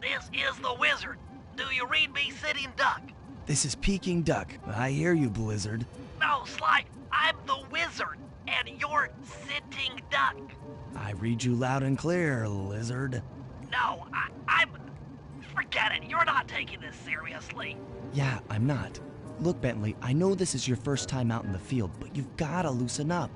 This is the Wizard. Do you read me, Sitting Duck? This is Peking Duck. I hear you, Blizzard. No, Sly, I'm the Wizard, and you're Sitting Duck. I read you loud and clear, Lizard. No, I'm... Forget it, you're not taking this seriously. Yeah, I'm not. Look, Bentley, I know this is your first time out in the field, but you've gotta loosen up.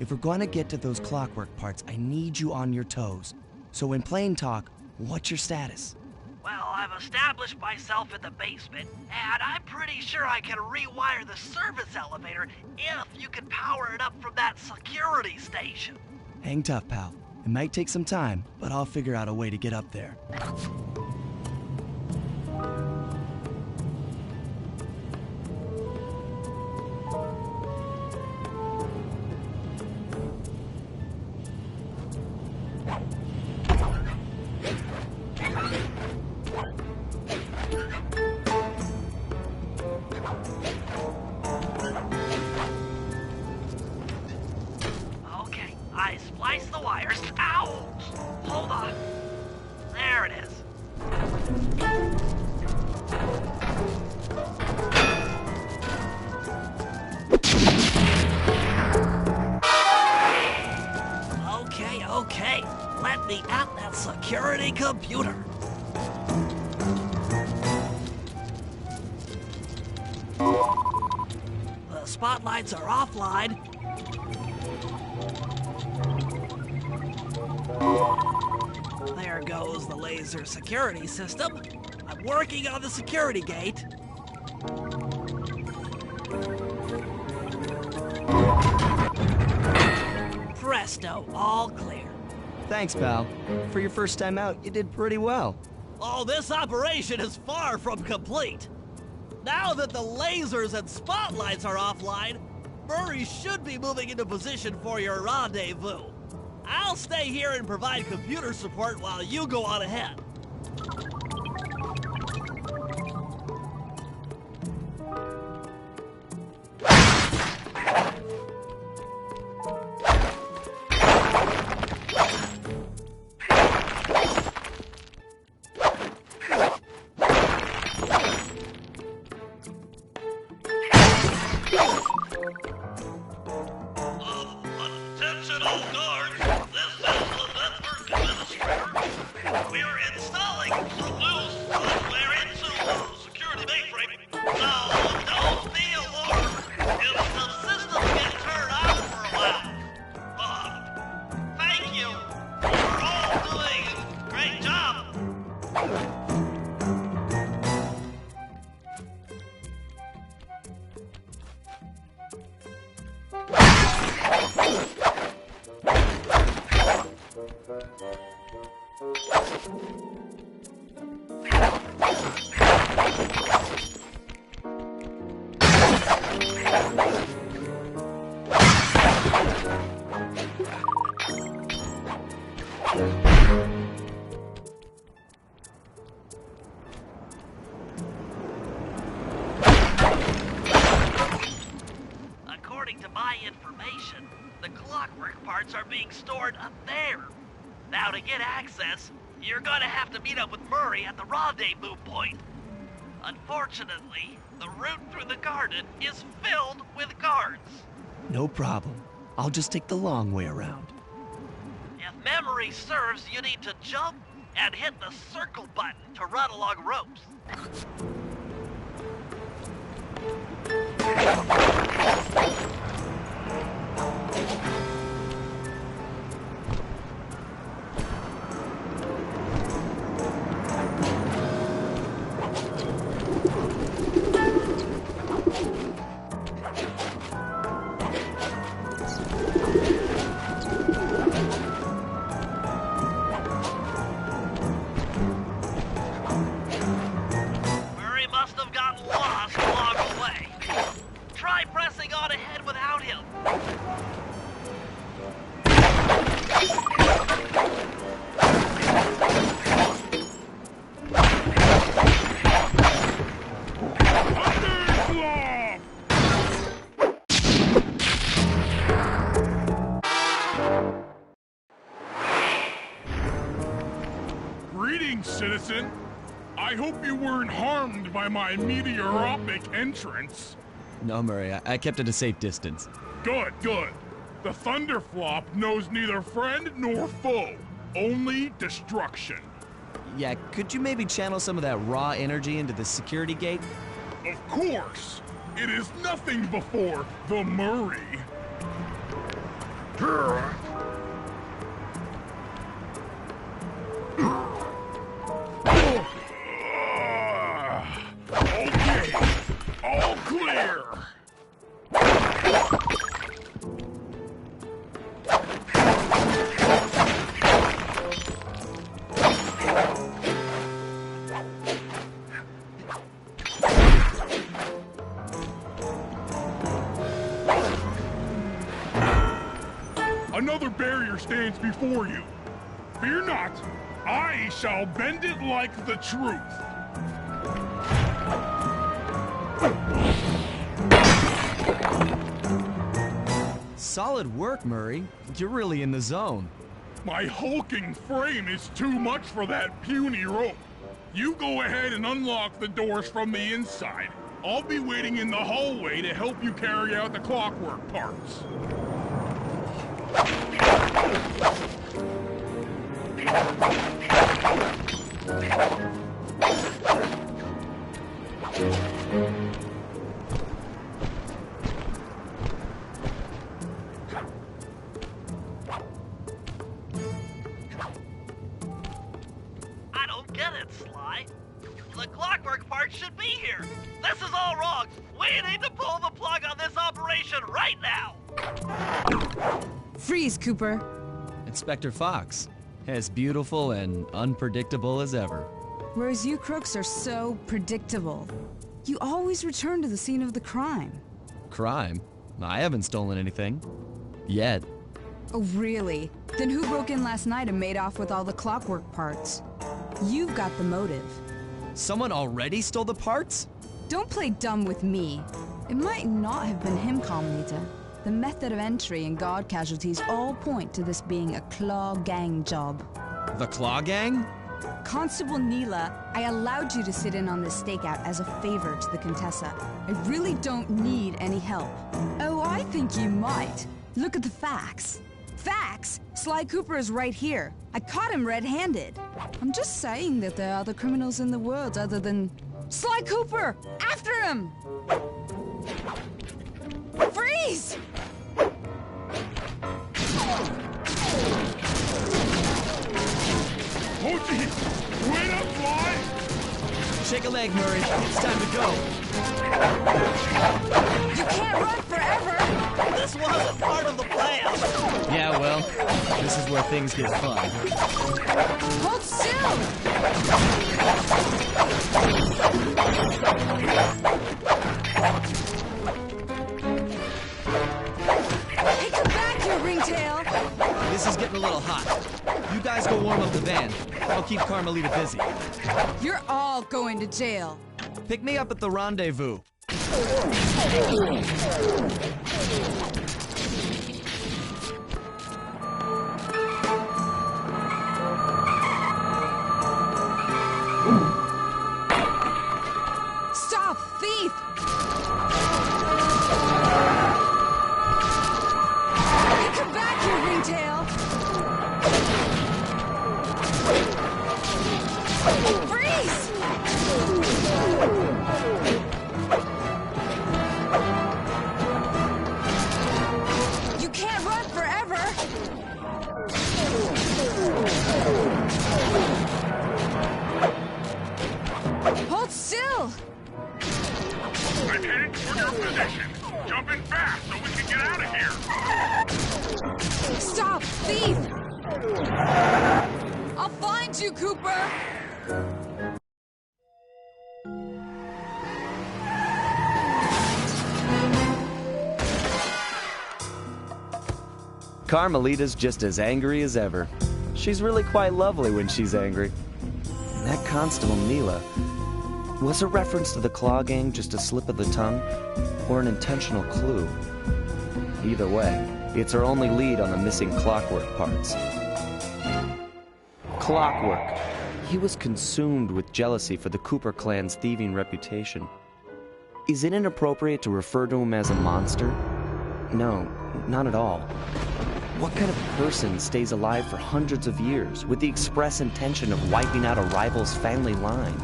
If we're gonna get to those clockwork parts, I need you on your toes. So in plain talk, what's your status? Well, I've established myself in the basement, and I'm pretty sure I can rewire the service elevator if you can power it up from that security station. Hang tough, pal. It might take some time, but I'll figure out a way to get up there. Okay, I spliced the wires. Ow! Hold on. There it is. Okay. Let me at that security computer. The spotlights are offline. There goes the laser security system. I'm working on the security gate. Presto, all clear. Thanks, pal. For your first time out, you did pretty well. Oh, this operation is far from complete. Now that the lasers and spotlights are offline, Murray should be moving into position for your rendezvous. I'll stay here and provide computer support while you go on ahead. Attention all guards, this is the network administrator. We're installing the new software into the security mainframe. Now, don't be alarmed if the systems get turned on for a while. Thank you for all doing a great job. According to my information, the clockwork parts are being stored up there. Now to get access, you're gonna have to meet up with Murray at the rendezvous point. Unfortunately, the route through the garden is filled with guards. No problem. I'll just take the long way around. If memory serves, you need to jump and hit the circle button to run along ropes. Murray must have gotten lost along the way. Try pressing on ahead without him. Greetings, citizen. I hope you weren't harmed by my meteoropic entrance. No, Murray, I kept at a safe distance. Good, good. The Thunderflop knows neither friend nor foe, only destruction. Yeah, could you maybe channel some of that raw energy into the security gate? Of course, it is nothing before the Murray. Okay, all clear. Another barrier stands before you. Fear not, I shall bend it like the truth. Solid work, Murray. You're really in the zone. My hulking frame is too much for that puny rope. You go ahead and unlock the doors from the inside. I'll be waiting in the hallway to help you carry out the clockwork parts. I don't get it, Sly. The clockwork part should be here. This is all wrong. We need to pull the plug on this operation right now. Freeze, Cooper. Inspector Fox, as beautiful and unpredictable as ever. Whereas you crooks are so predictable. You always return to the scene of the crime. Crime? I haven't stolen anything. Yet. Oh, really? Then who broke in last night and made off with all the clockwork parts? You've got the motive. Someone already stole the parts? Don't play dumb with me. It might not have been him, Carmelita. The method of entry and guard casualties all point to this being a Claw Gang job. The Claw Gang? Constable Neela, I allowed you to sit in on this stakeout as a favor to the Contessa. I really don't need any help. Oh, I think you might. Look at the facts. Facts? Sly Cooper is right here. I caught him red-handed. I'm just saying that there are other criminals in the world other than... Sly Cooper! After him! Freeze! Oh, geez. Wait up, Fly! Shake a leg, Murray. It's time to go. You can't run forever! This wasn't part of the plan. Yeah, well, this is where things get fun. Hold still! Hey, come back, you ringtail! This is getting a little hot. You got guys go warm up the van. I'll keep Carmelita busy. You're all going to jail. Pick me up at the rendezvous. Stop, thief! Come back here, Ringtail! Freeze! You can't run forever! Hold still! I'm headed toward your position. Jump in fast so we can get out of here. Stop, thief! I'll find you, Cooper! Carmelita's just as angry as ever. She's really quite lovely when she's angry. And that Constable Neela, was a reference to the Claw Gang just a slip of the tongue, or an intentional clue? Either way, it's our only lead on the missing Clockwork parts. Clockwork. He was consumed with jealousy for the Cooper clan's thieving reputation. Is it inappropriate to refer to him as a monster? No, not at all. What kind of person stays alive for hundreds of years with the express intention of wiping out a rival's family line?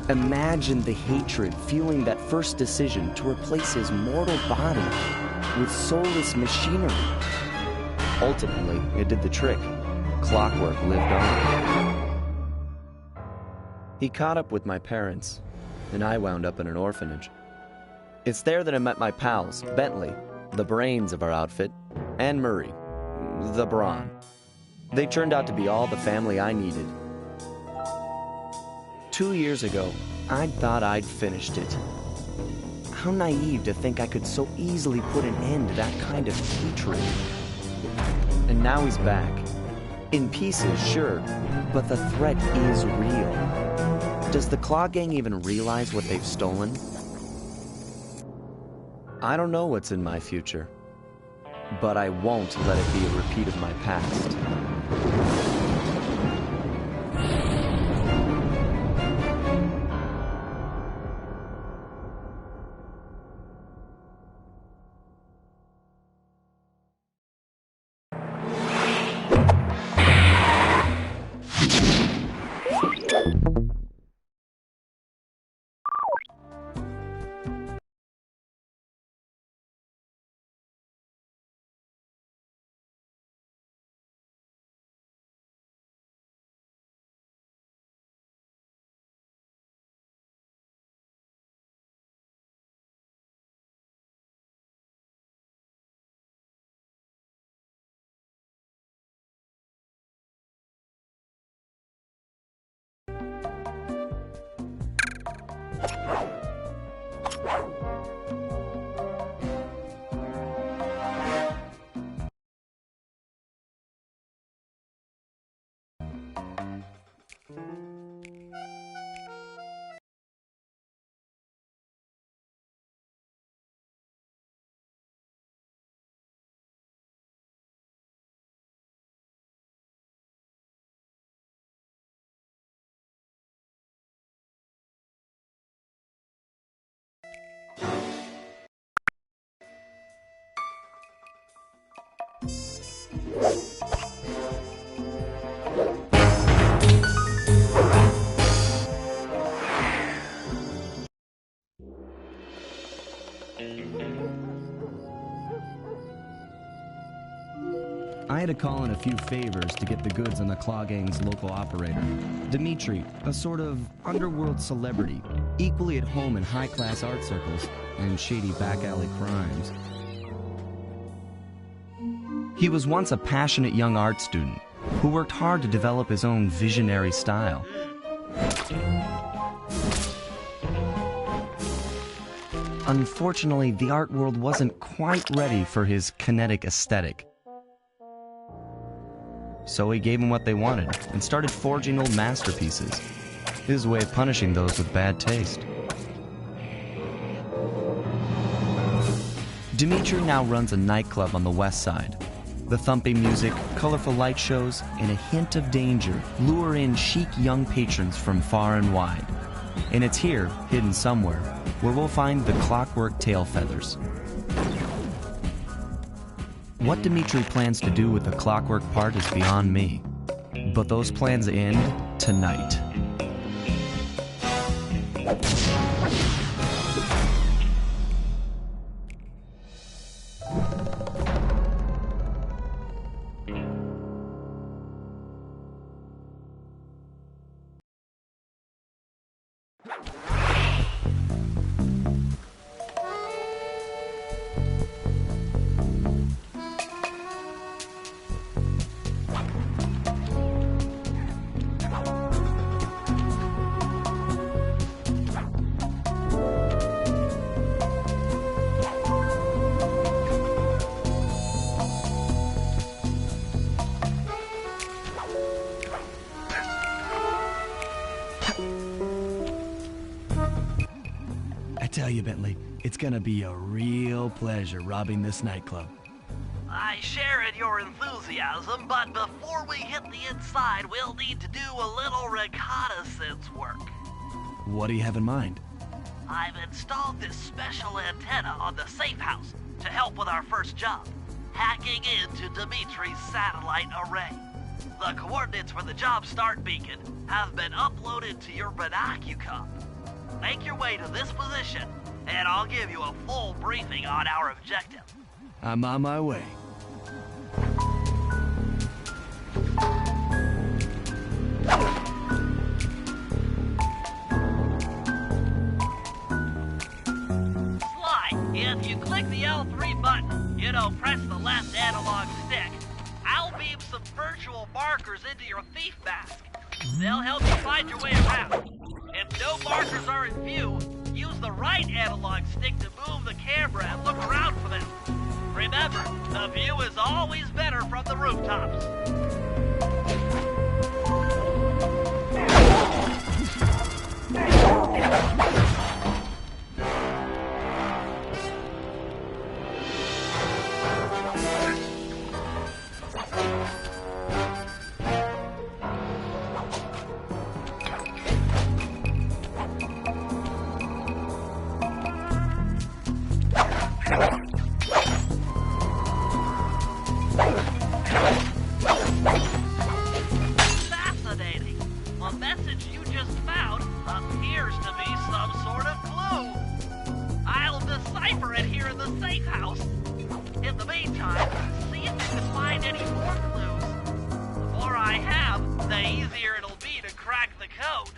Imagine the hatred fueling that first decision to replace his mortal body with soulless machinery. Ultimately, it did the trick. Clockwork lived on. He caught up with my parents, and I wound up in an orphanage. It's there that I met my pals, Bentley, the brains of our outfit, and Murray, the brawn. They turned out to be all the family I needed. 2 years ago, I'd thought I'd finished it. How naive to think I could so easily put an end to that kind of hatred. And now he's back. In pieces, sure, but the threat is real. Does the Claw Gang even realize what they've stolen? I don't know what's in my future, but I won't let it be a repeat of my past. I had to call in a few favors to get the goods on the Claw Gang's local operator, Dimitri, a sort of underworld celebrity, equally at home in high-class art circles and shady back-alley crimes. He was once a passionate young art student who worked hard to develop his own visionary style. Unfortunately, the art world wasn't quite ready for his kinetic aesthetic. So he gave them what they wanted and started forging old masterpieces. His way of punishing those with bad taste. Dimitri now runs a nightclub on the west side. The thumping music, colorful light shows, and a hint of danger lure in chic young patrons from far and wide. And it's here, hidden somewhere, where we'll find the clockwork tail feathers. What Dimitri plans to do with the clockwork part is beyond me. But those plans end tonight. I tell you, Bentley, it's gonna be a real pleasure robbing this nightclub. I share in your enthusiasm, but before we hit the inside, we'll need to do a little reconnaissance work. What do you have in mind? I've installed this special antenna on the safe house to help with our first job, hacking into Dimitri's satellite array. The coordinates for the job start beacon have been uploaded to your binocucom. Make your way to this position, and I'll give you a full briefing on our objective. I'm on my way. If you click the L3 button, press the left analog stick, I'll beam some virtual markers into your thief mask. They'll help you find your way around. If no markers are in view, use the right analog stick to move the camera and look around for them. Remember, the view is always better from the rooftops. Fascinating. The message you just found appears to be some sort of clue. I'll decipher it here in the safe house. In the meantime, see if you can find any more clues. The more I have, the easier it'll be to crack the code.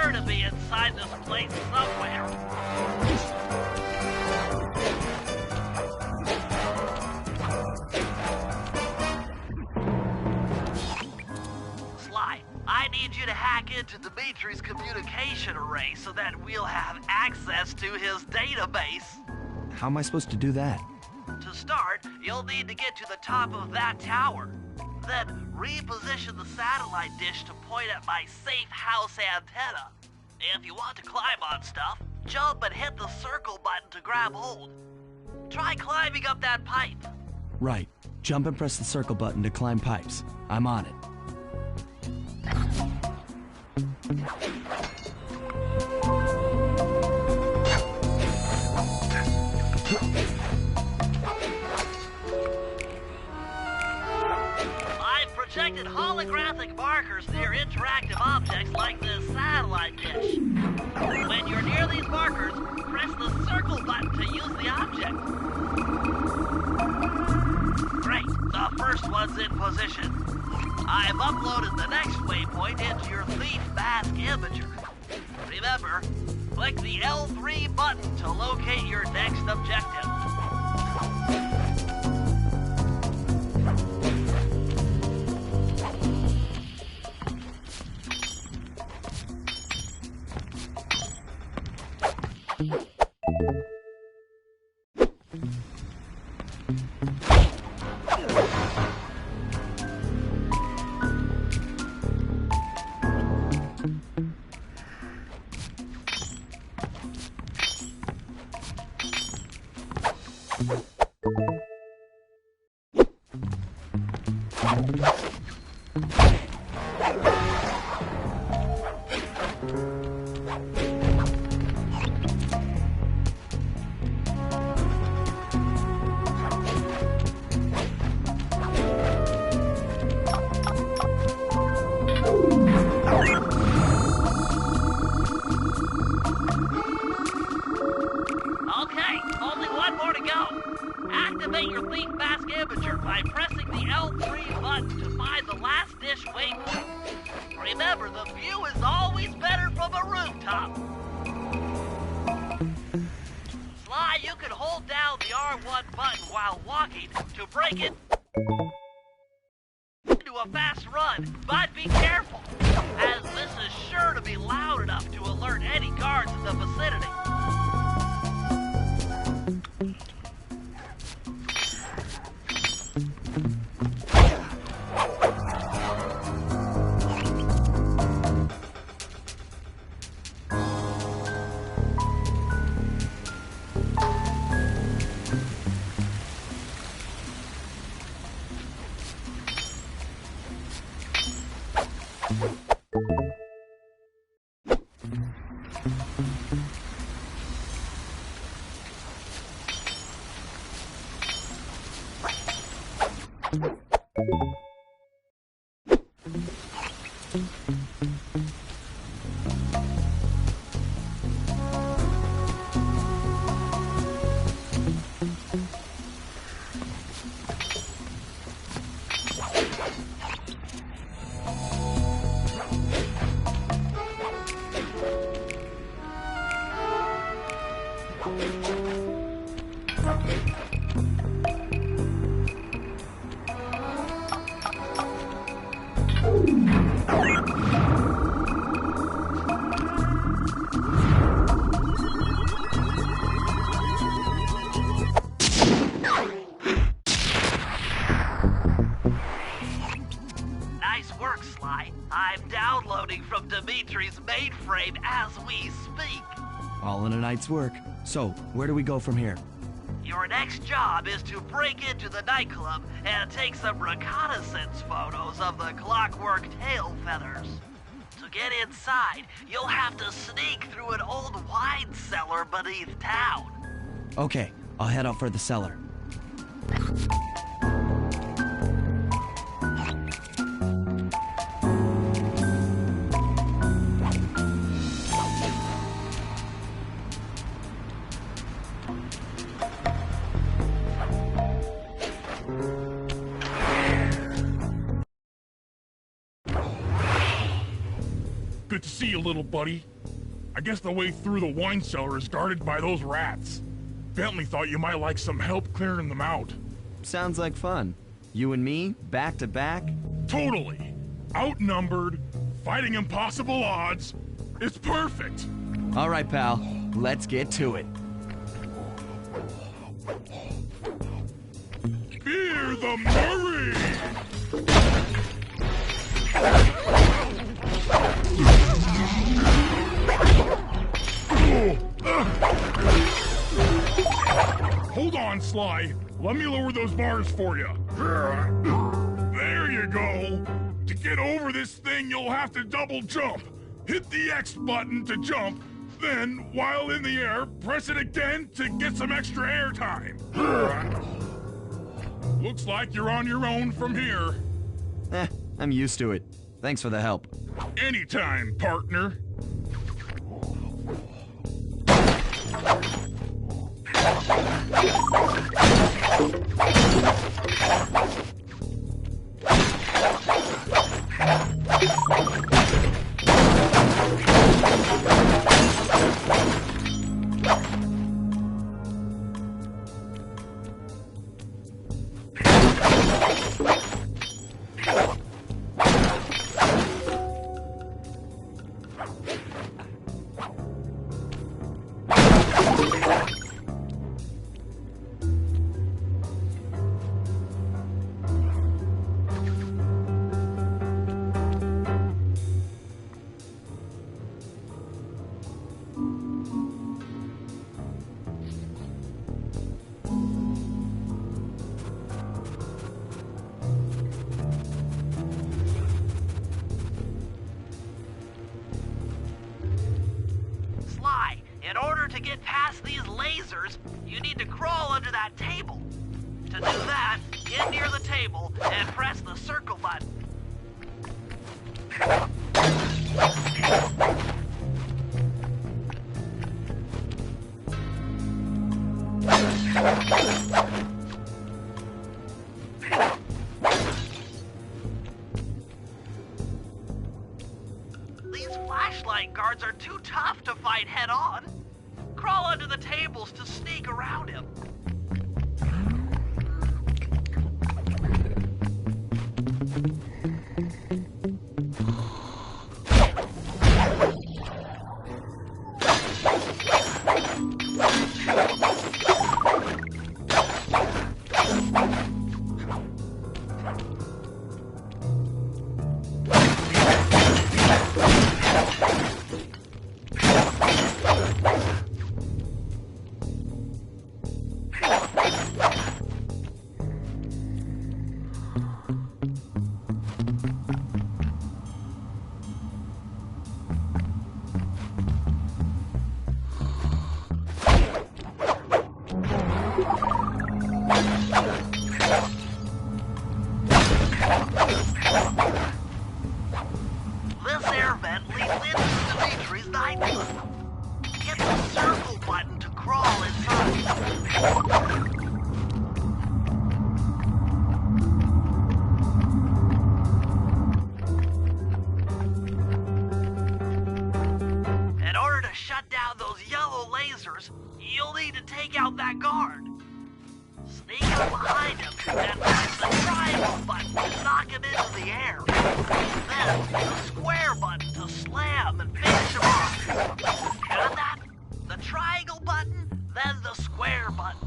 sure to be inside this place somewhere. Sly, I need you to hack into Dimitri's communication array so that we'll have access to his database. How am I supposed to do that? To start, you'll need to get to the top of that tower. Then reposition the satellite dish to point at my safe house antenna. If you want to climb on stuff, jump and hit the circle button to grab hold. Try climbing up that pipe. Right. Jump and press the circle button to climb pipes. I'm on it. Projected holographic markers near interactive objects like this satellite dish. When you're near these markers, press the circle button to use the object. Great, the first one's in position. I've uploaded the next waypoint into your Thief Mask Imager. Remember, click the L3 button to locate your next objective. activate your thief mask imager by pressing the L3 button to find the last dish waypoint. Remember, the view is always better from a rooftop. Sly, you can hold down the R1 button while walking to break it into a fast run, but be careful, as this is sure to be loud enough to alert any guards in the vicinity. Nice work, Sly. I'm downloading from Dimitri's mainframe as we speak. All in a night's work. So, where do we go from here? Your next job is to break into the nightclub and take some reconnaissance photos of the clockwork tail feathers. To get inside, you'll have to sneak through an old wine cellar beneath town. Okay, I'll head out for the cellar. Good to see you, little buddy. I guess the way through the wine cellar is guarded by those rats. Bentley thought you might like some help clearing them out. Sounds like fun. You and me, back to back? Totally. Outnumbered, fighting impossible odds. It's perfect. All right, pal. Let's get to it. Fear the Murray! Hold on, Sly. Let me lower those bars for you. There you go. To get over this thing, you'll have to double jump. Hit the X button to jump, then, while in the air, press it again to get some extra air time. Looks like you're on your own from here. I'm used to it. Thanks for the help. Anytime, partner. In order to get past these lasers, you need to crawl under that table. To do that, get near the table and press the circle button. him. This air vent leads into Dimitri's night club. Hit the circle button to crawl inside. In order to shut down those yellow lasers, you'll need to take out that guard. Sneak up behind him and press the triangle button to knock him into the air. Then the square button to slam and finish him off. Got that? The triangle button, then the square button.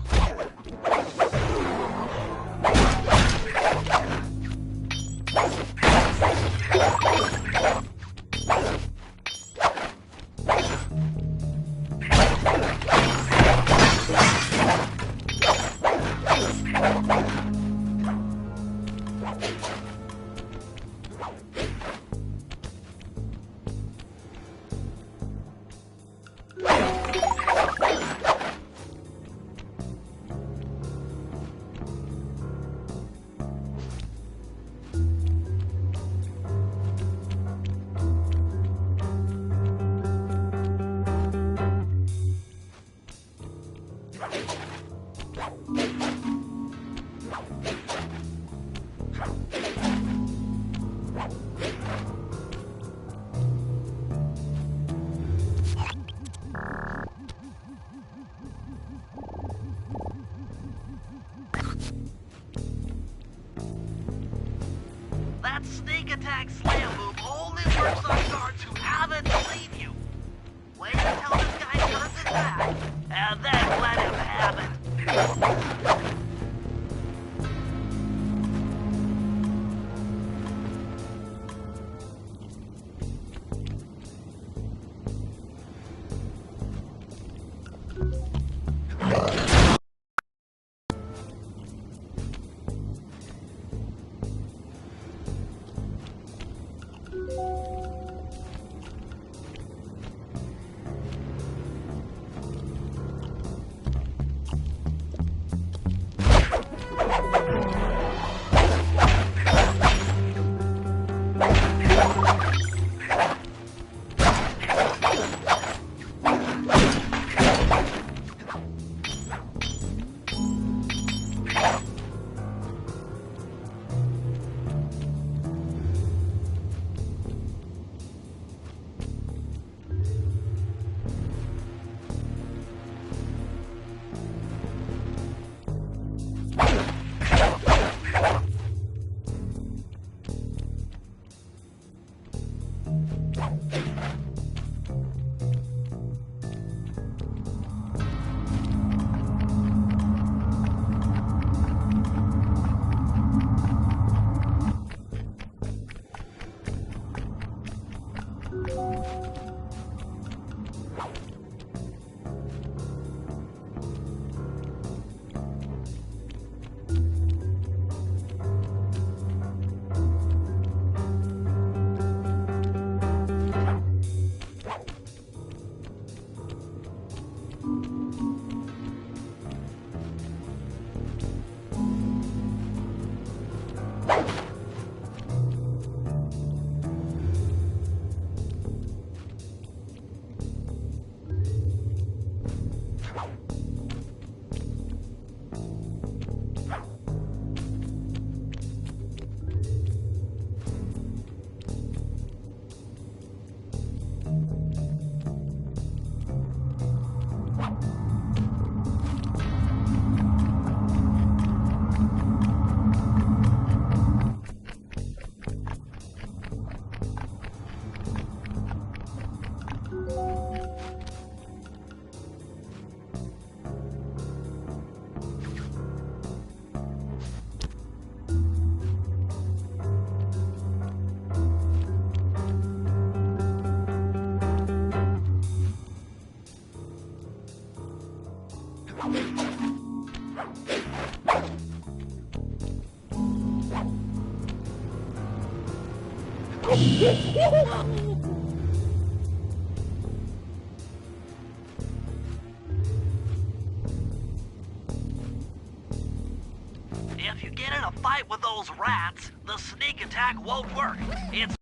That sneak attack slam move only works on guards who haven't seen you. Wait until this guy turns his back, and then let him have it. If you get in a fight with those rats, the sneak attack won't work. It's...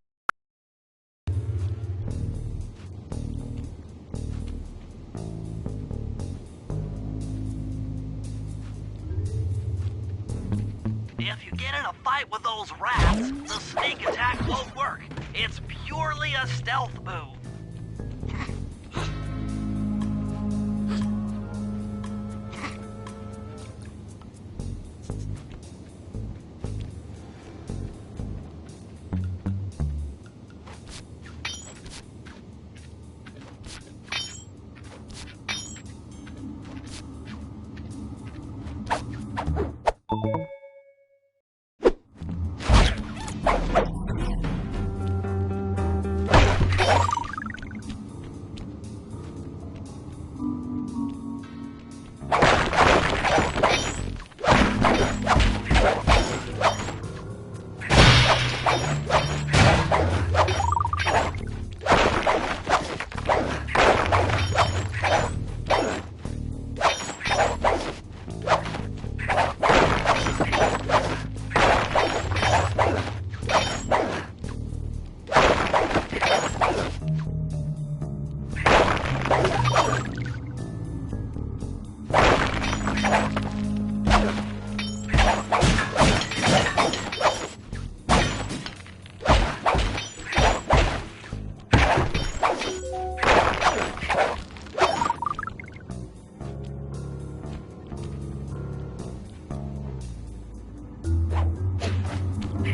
If you get in a fight with those rats, the sneak attack won't work. It's purely a stealth move.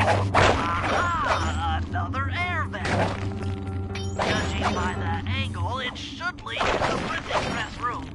Aha! Another air vent. Judging by the angle, it should lead to the printing press room.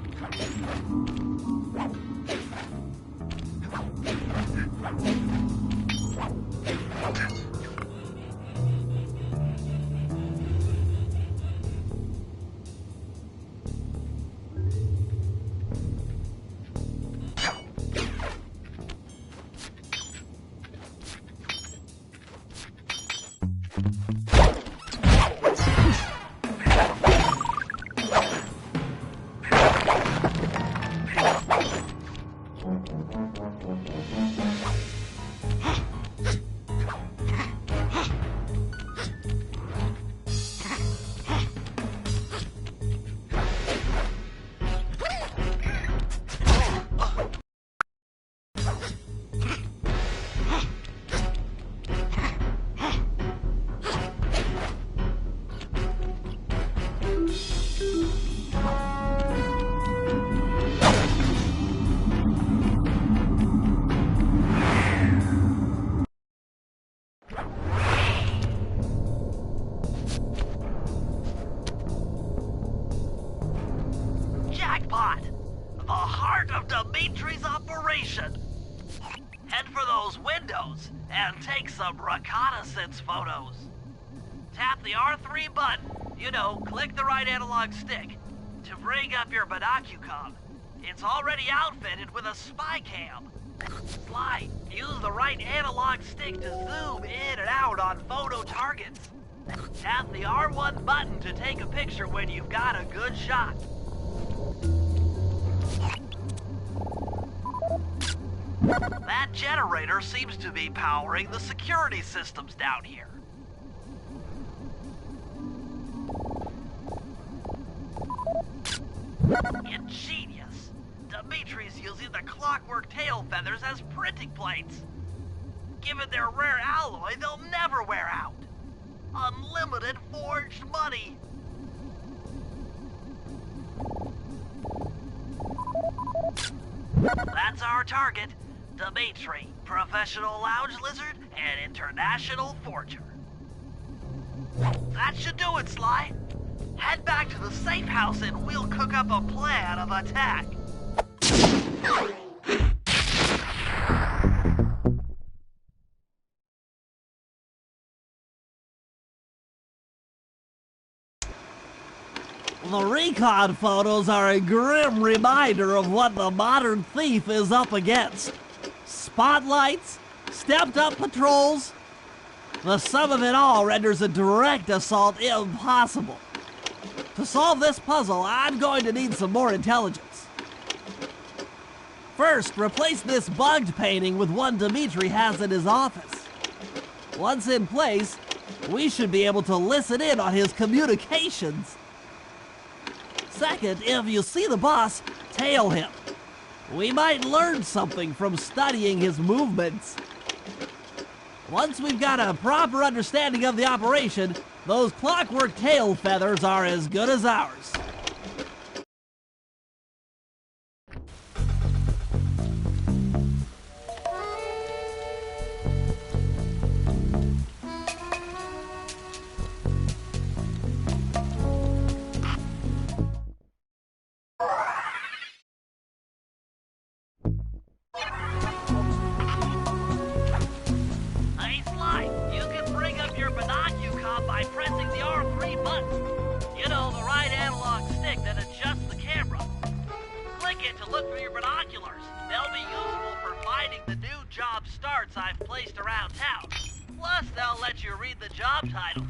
Jackpot! The heart of Dimitri's operation! Head for those windows and take some reconnaissance photos. Tap the R3 button, you know, click the right analog stick, to bring up your binocucom. It's already outfitted with a spy cam. Sly, use the right analog stick to zoom in and out on photo targets. Tap the R1 button to take a picture when you've got a good shot. That generator seems to be powering the security systems down here. Ingenious. Dimitri's using the clockwork tail feathers as printing plates. Given their rare alloy, they'll never wear out. Unlimited forged money. That's our target. Dimitri, professional lounge lizard and international forger. That should do it, Sly. Head back to the safe house and we'll cook up a plan of attack. The recon photos are a grim reminder of what the modern thief is up against. Spotlights, stepped-up patrols, The sum of it all renders a direct assault impossible. To solve this puzzle, I'm going to need some more intelligence. First, replace this bugged painting with one Dimitri has in his office. Once in place, we should be able to listen in on his communications. Second, if you see the boss, tail him. We might learn something from studying his movements. Once we've got a proper understanding of the operation, those clockwork tail feathers are as good as ours. By pressing the R3 button. You know, the right analog stick that adjusts the camera. Click it to look for your binoculars. They'll be useful for finding the new job starts I've placed around town. Plus, they'll let you read the job titles.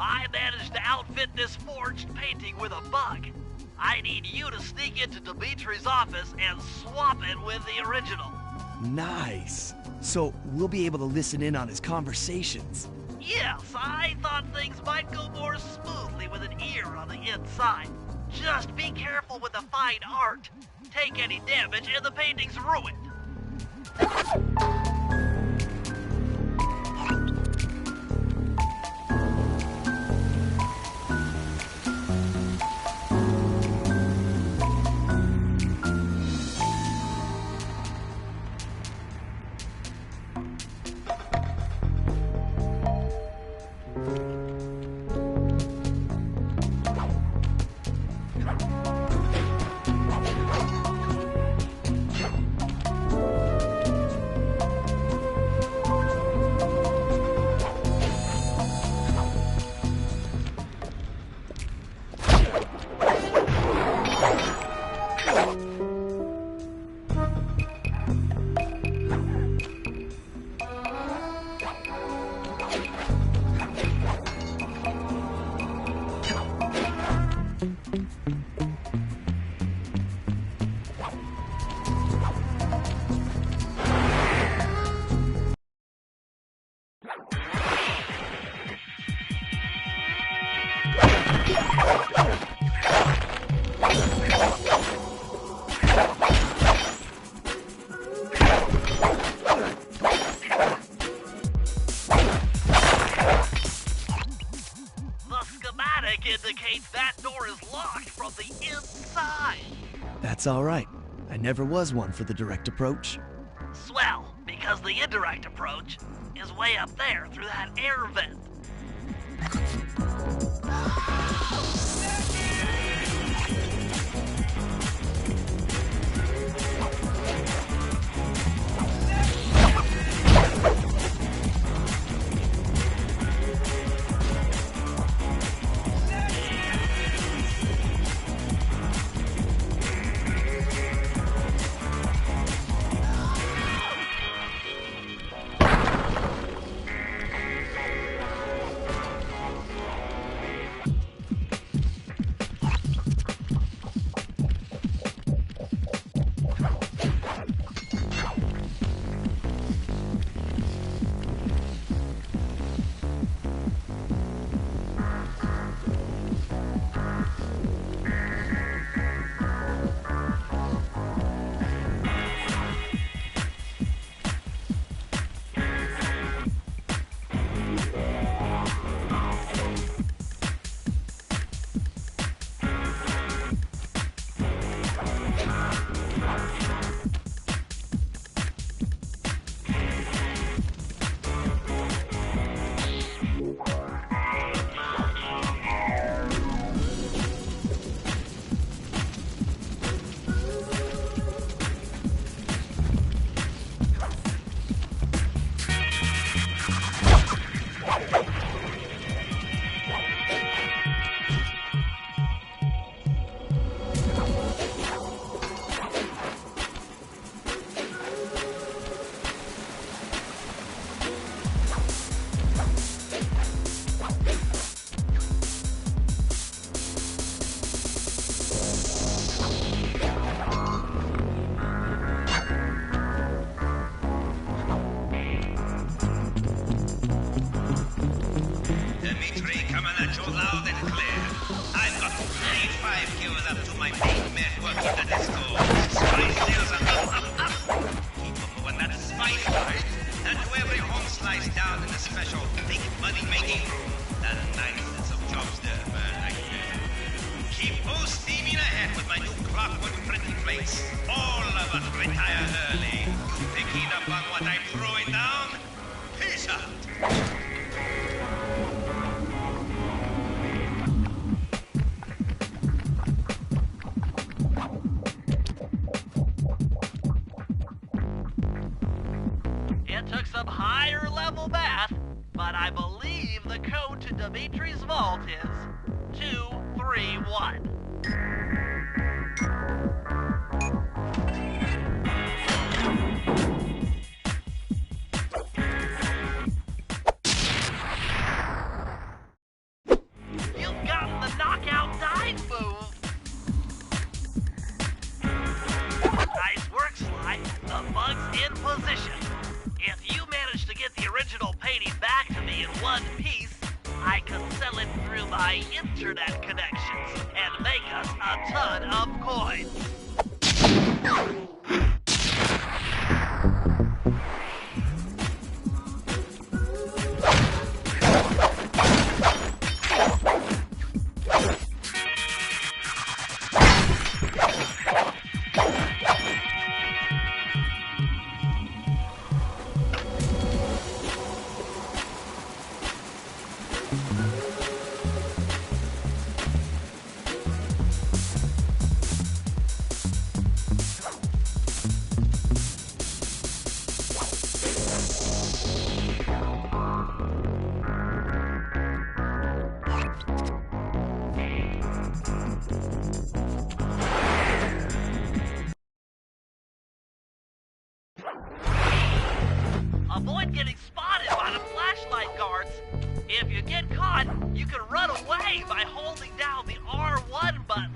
I managed to outfit this forged painting with a bug. I need you to sneak into Dimitri's office and swap it with the original. Nice. So we'll be able to listen in on his conversations. Yes, I thought things might go more smoothly with an ear on the inside. Just be careful with the fine art. Take any damage and the painting's ruined. Indicates that door is locked from the inside. That's all right. I never was one for the direct approach. Swell, because the indirect approach is way up there through that air vent. Dimitri, coming at you loud and clear. I've got PS5 queued up to my main network in the disco. Spy sales are up. Keep on moving that spice right, and to every home slice down in the special big money making. That nice sense of jobs there, man. I keep those steaming ahead with my new clockwork printing plates. All of us retire early. You picking up on what I'm throwing down? Peace out. It took some higher level math, but I believe the code to Dimitri's vault is 231. You've gotten the knockout dive move. Nice work, Sly. The bug's in position. If you manage to get the original painting back to me in one piece, I can sell it through my internet connections and make us a ton of coins. Avoid getting spotted by the flashlight guards. If you get caught, you can run away by holding down the R1 button.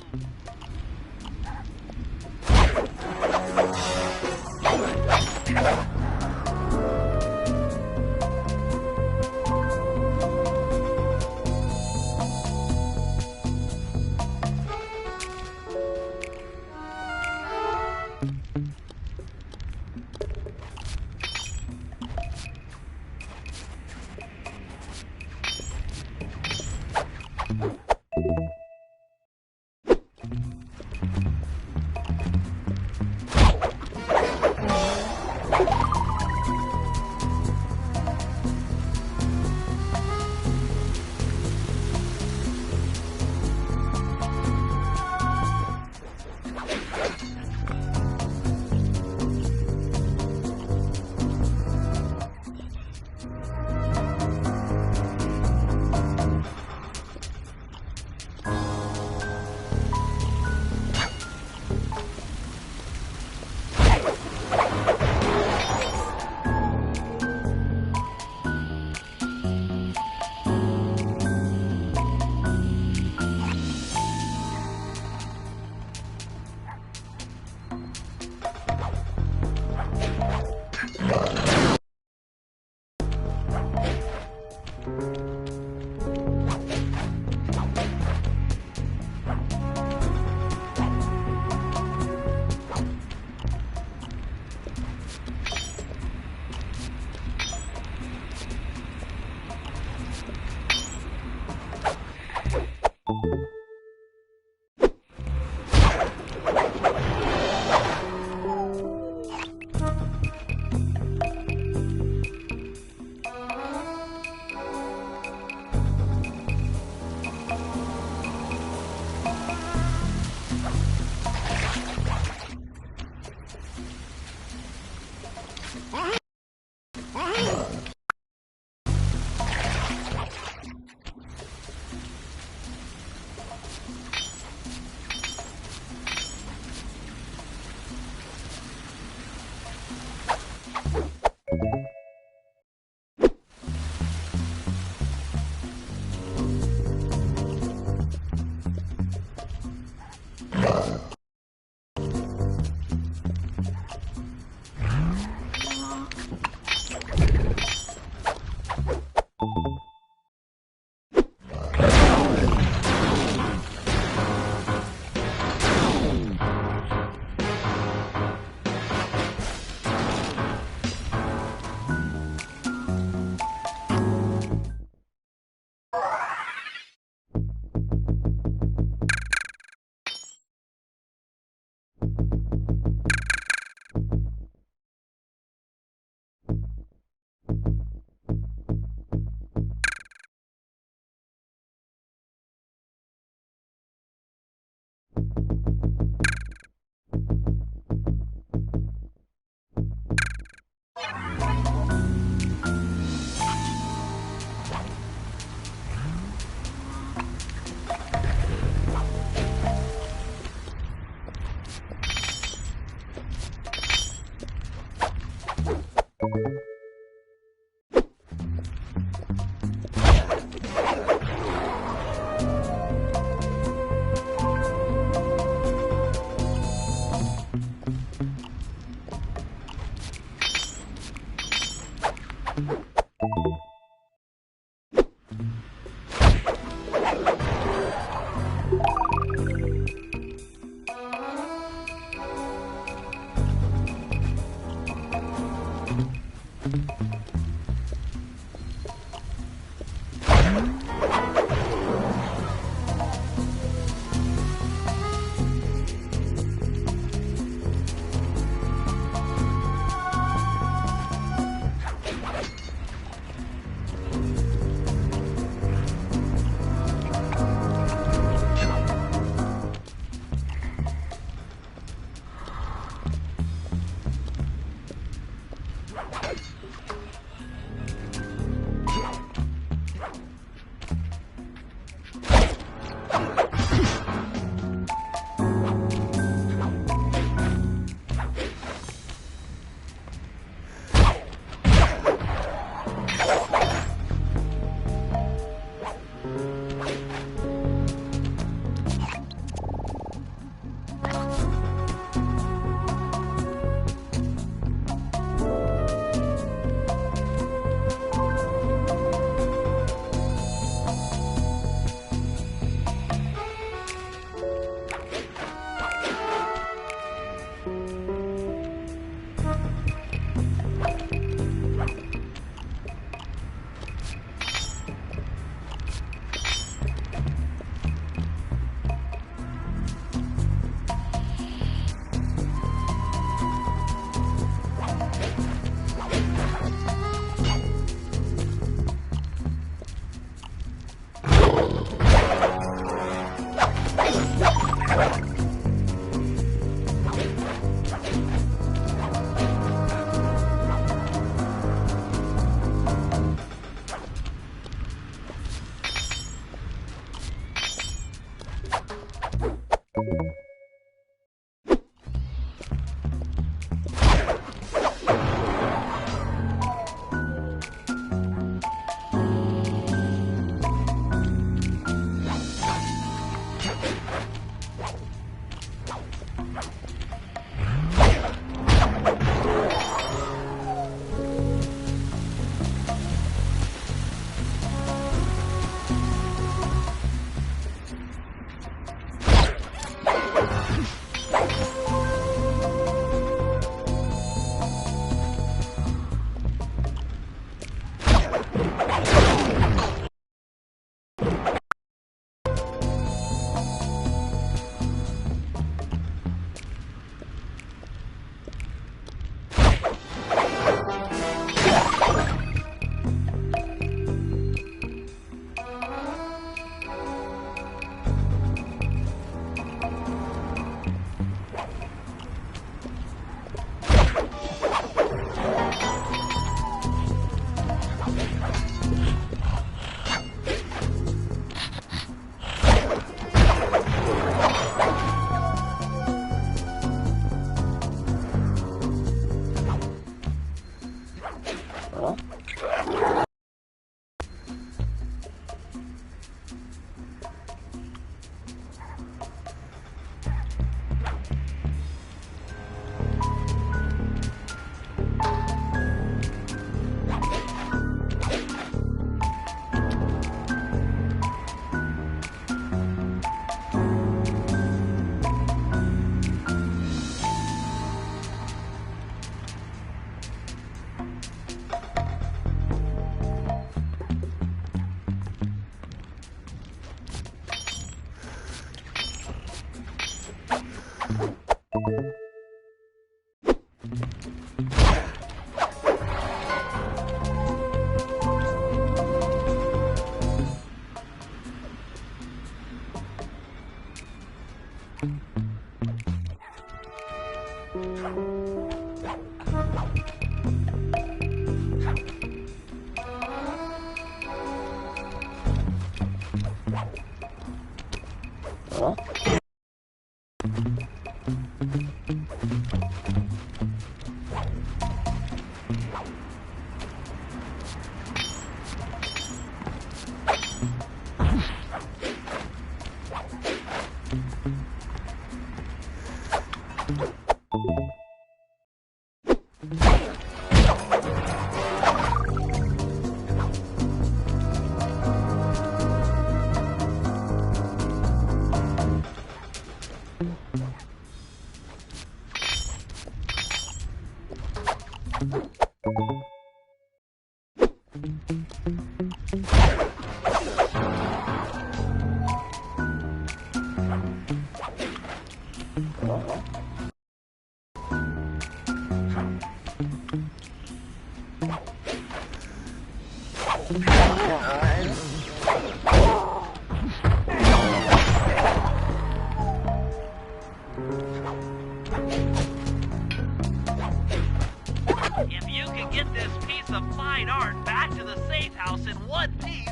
If you can get this piece of fine art back to the safe house in one piece,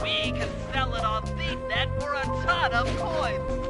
we can sell it on ThiefNet for a ton of coins.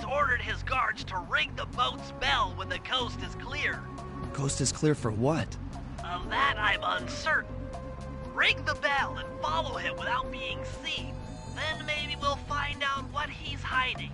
ordered his guards to ring the boat's bell when the coast is clear. Coast is clear for what? Of that I'm uncertain. Ring the bell and follow him without being seen. Then maybe we'll find out what he's hiding.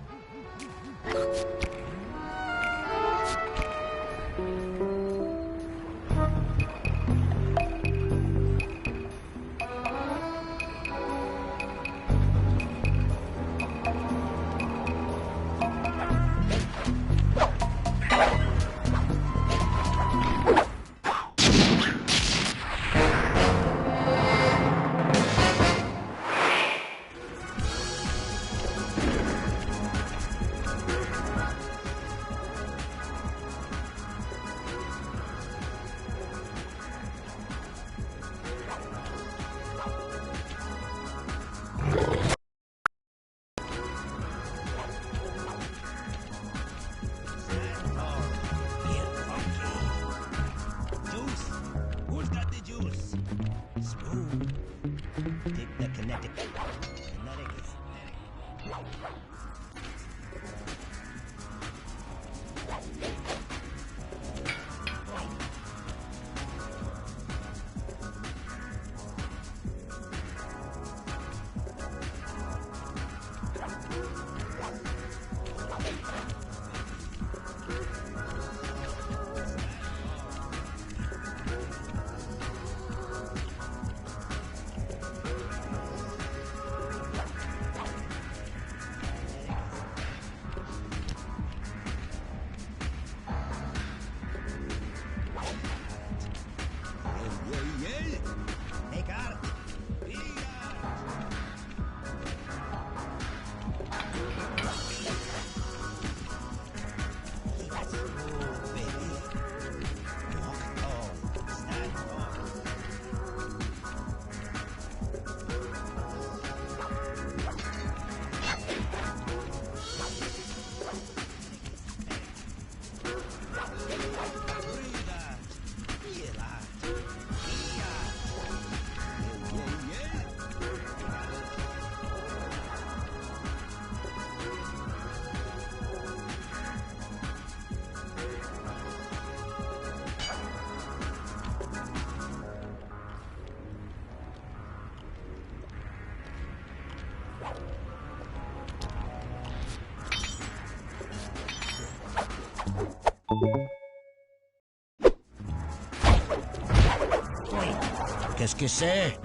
Qu'est-ce que c'est?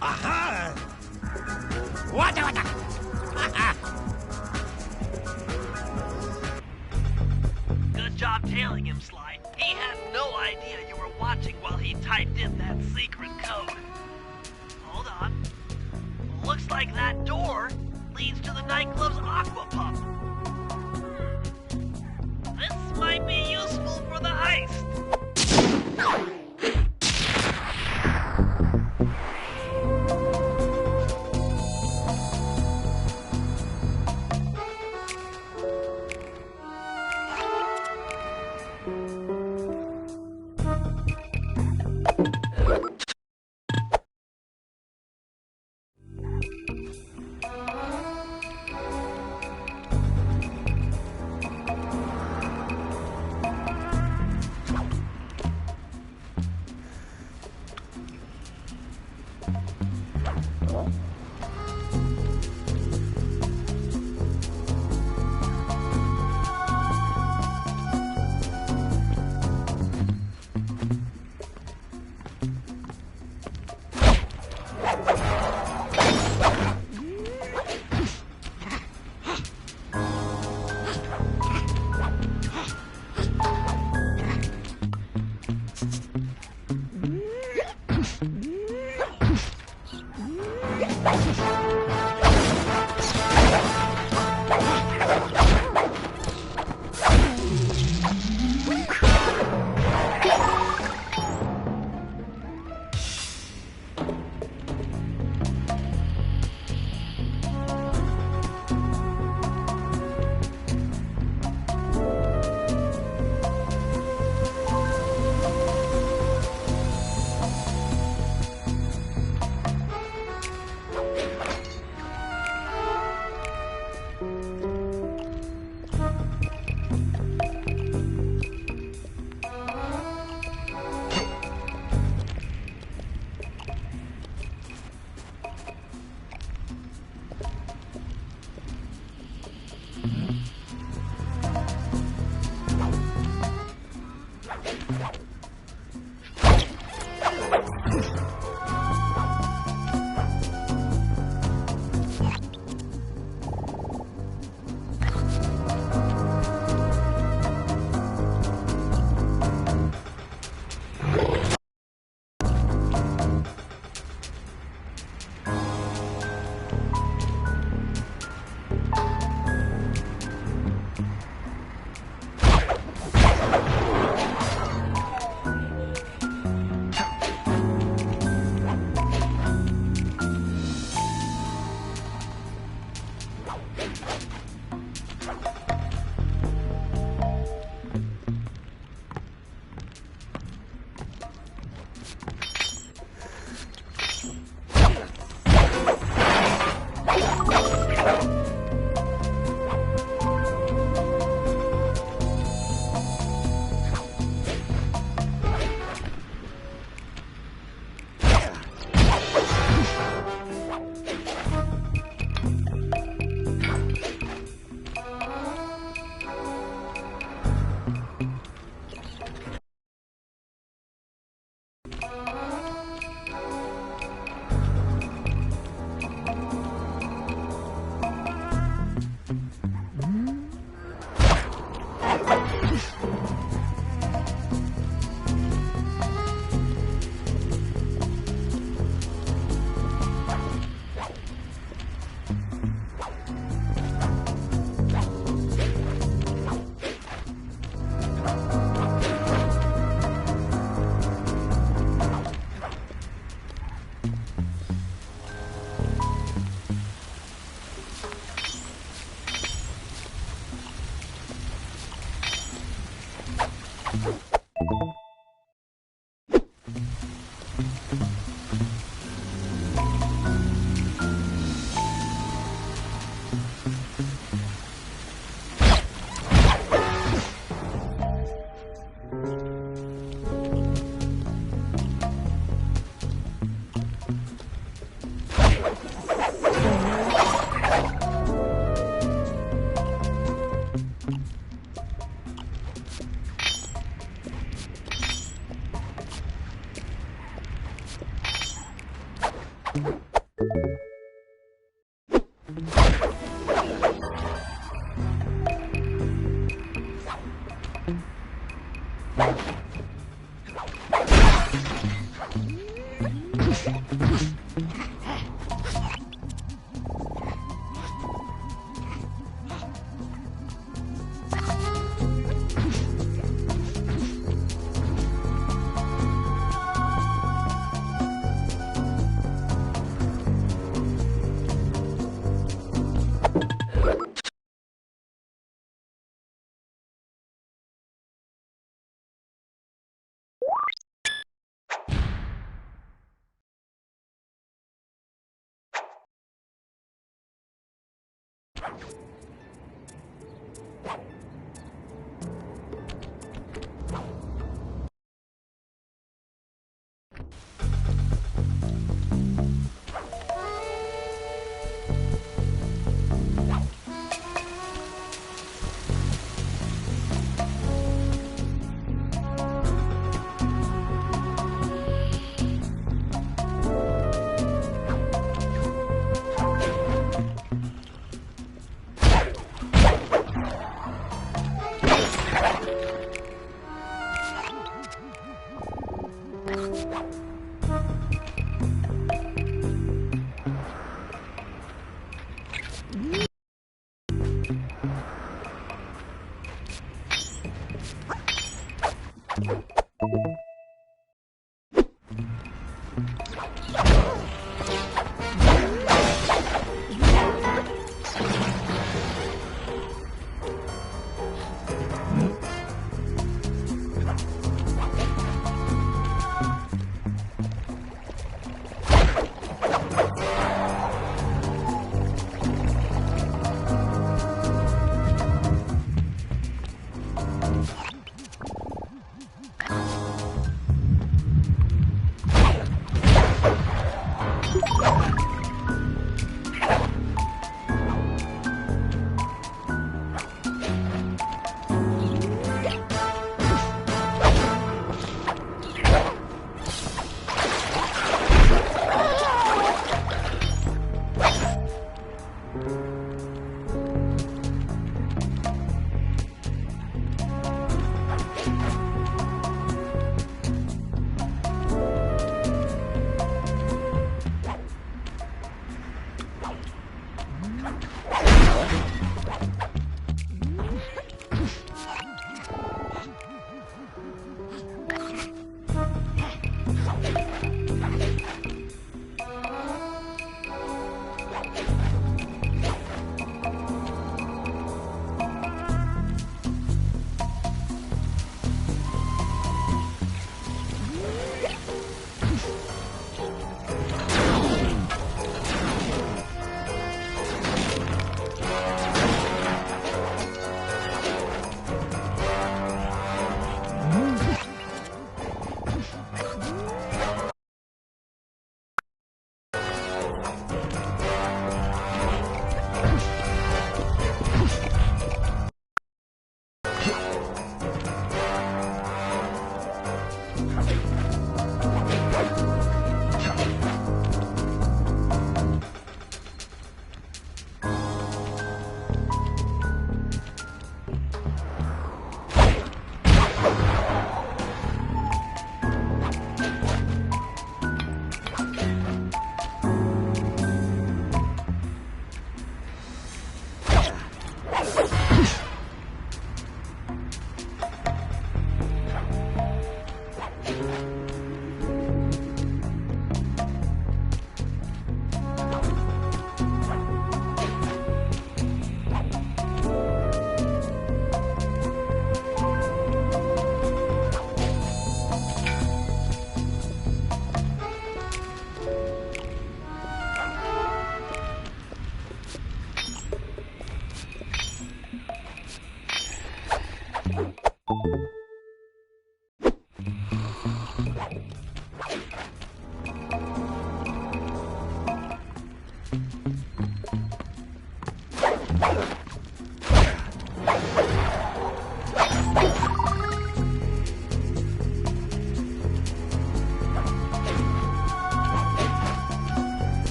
Aha! Wata wata! Good job tailing him, Sly. He had no idea you were watching while he typed in that secret code. Hold on. Looks like that door leads to the nightclub's aqua pump. This might be useful for the heist.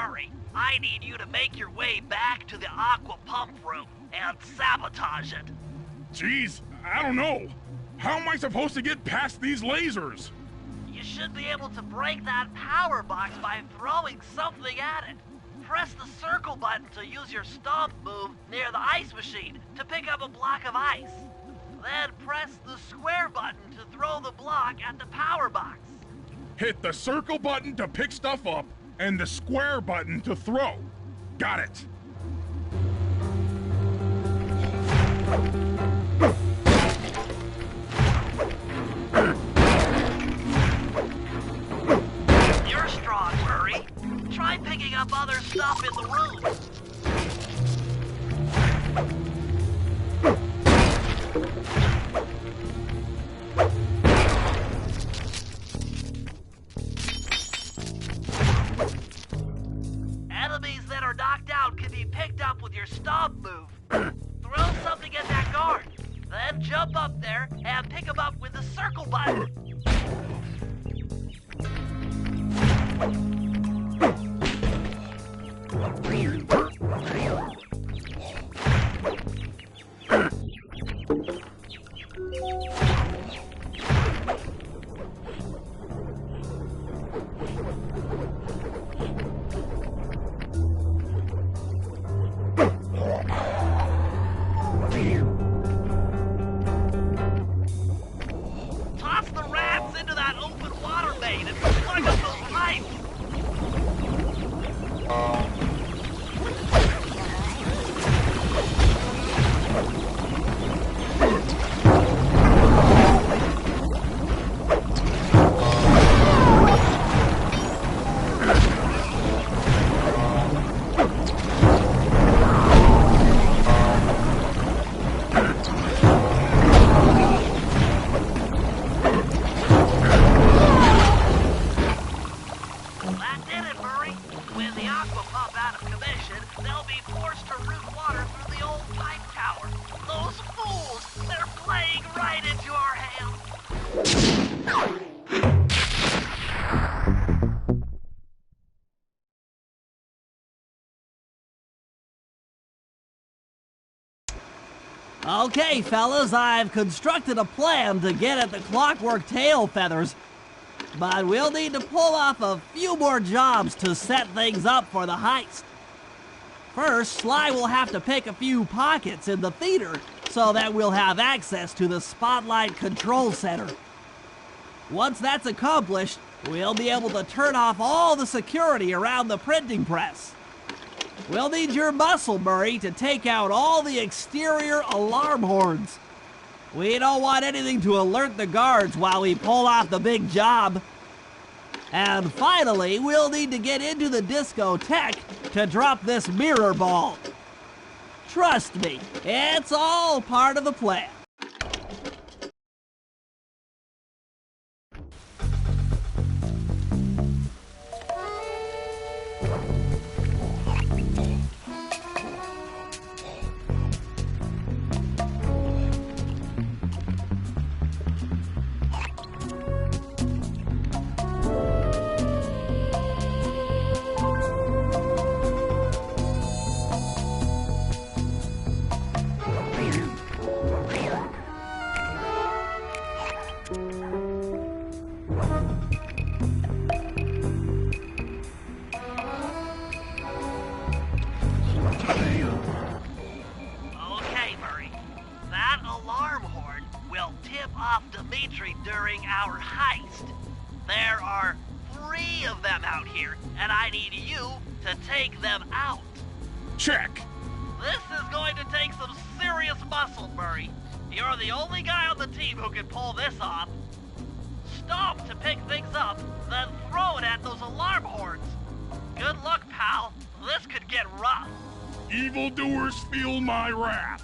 Murray, I need you to make your way back to the aqua pump room and sabotage it. Jeez, I don't know. How am I supposed to get past these lasers? You should be able to break that power box by throwing something at it. Press the circle button to use your stomp move near the ice machine to pick up a block of ice. Then press the square button to throw the block at the power box. Hit the circle button to pick stuff up and the square button to throw. Got it. You're strong, Murray. Try picking up other stuff in the room. Enemies that are knocked out can be picked up with your stomp move. Throw something at that guard, then jump up there and pick him up with the circle button. Toss the rats into that open water main and plug up those pipes. That did it, Murray. With the aqua pump out of commission, they'll be forced to route water through the old pipe tower. Those fools! They're playing right into our hands. Okay, fellas, I've constructed a plan to get at the clockwork tail feathers. But we'll need to pull off a few more jobs to set things up for the heist. First, Sly will have to pick a few pockets in the theater so that we'll have access to the Spotlight Control Center. Once that's accomplished, we'll be able to turn off all the security around the printing press. We'll need your muscle, Murray, to take out all the exterior alarm horns. We don't want anything to alert the guards while we pull off the big job. And finally, we'll need to get into the discotheque to drop this mirror ball. Trust me, it's all part of the plan. During our heist. There are 3 of them out here, and I need you to take them out. Check. This is going to take some serious muscle, Murray. You're the only guy on the team who can pull this off. Stomp to pick things up, then throw it at those alarm horns. Good luck, pal. This could get rough. Evildoers feel my wrath.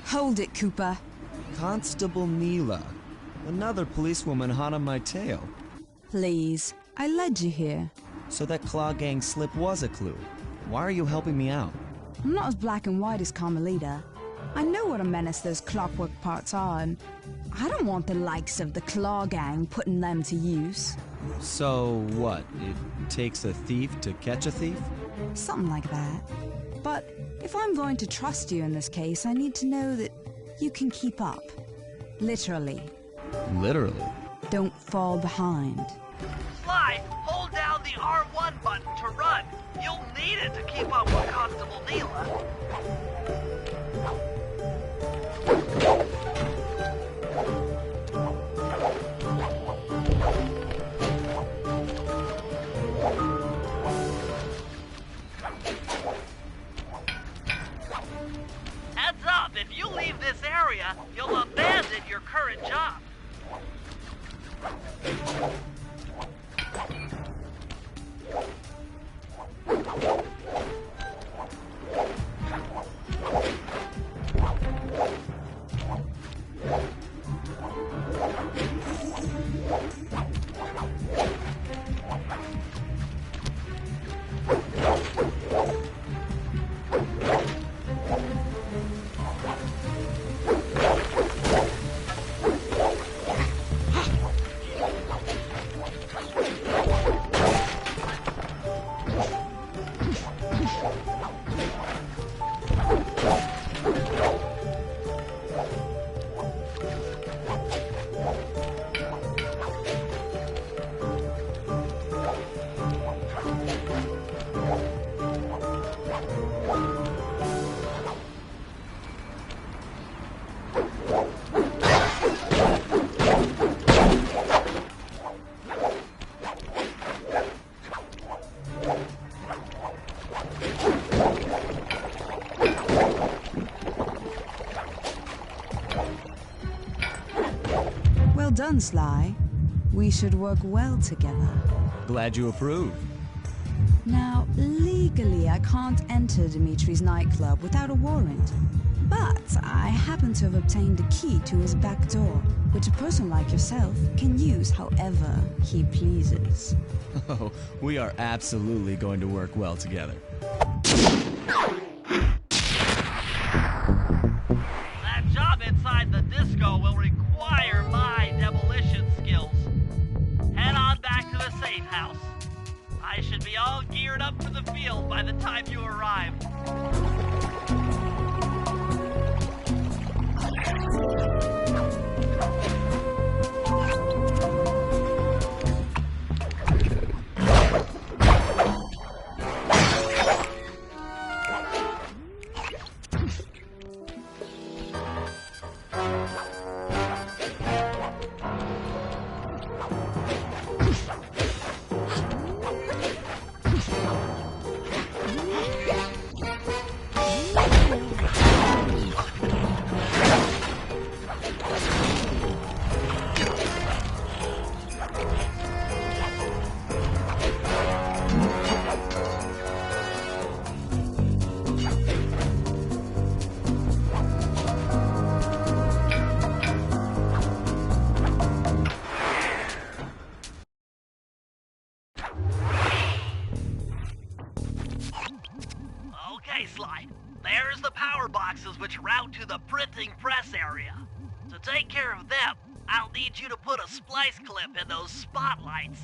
Hold it, Cooper. Constable Neela. Another policewoman hot on my tail. Please, I led you here. So that Claw Gang slip was a clue. Why are you helping me out? I'm not as black and white as Carmelita. I know what a menace those clockwork parts are, and I don't want the likes of the Claw Gang putting them to use. So what? It takes a thief to catch a thief? Something like that. But if I'm going to trust you in this case, I need to know that you can keep up. Literally. Literally? Don't fall behind. Sly, hold down the R1 button to run. You'll need it to keep up with Constable Neela. Heads up, if you leave this area, you'll abandon your current job. Well done, Sly. We should work well together. Glad you approve. Now, legally, I can't enter Dimitri's nightclub without a warrant. But I happen to have obtained a key to his back door, which a person like yourself can use however he pleases. Oh, we are absolutely going to work well together. That job inside the disco will require my demolition skills. Head on back to the safe house. I should be all geared up for the field by the time you arrive. Okay, Sly. There's the power boxes which route to the printing press area. To take care of them, I'll need you to put a splice clip in those spotlights.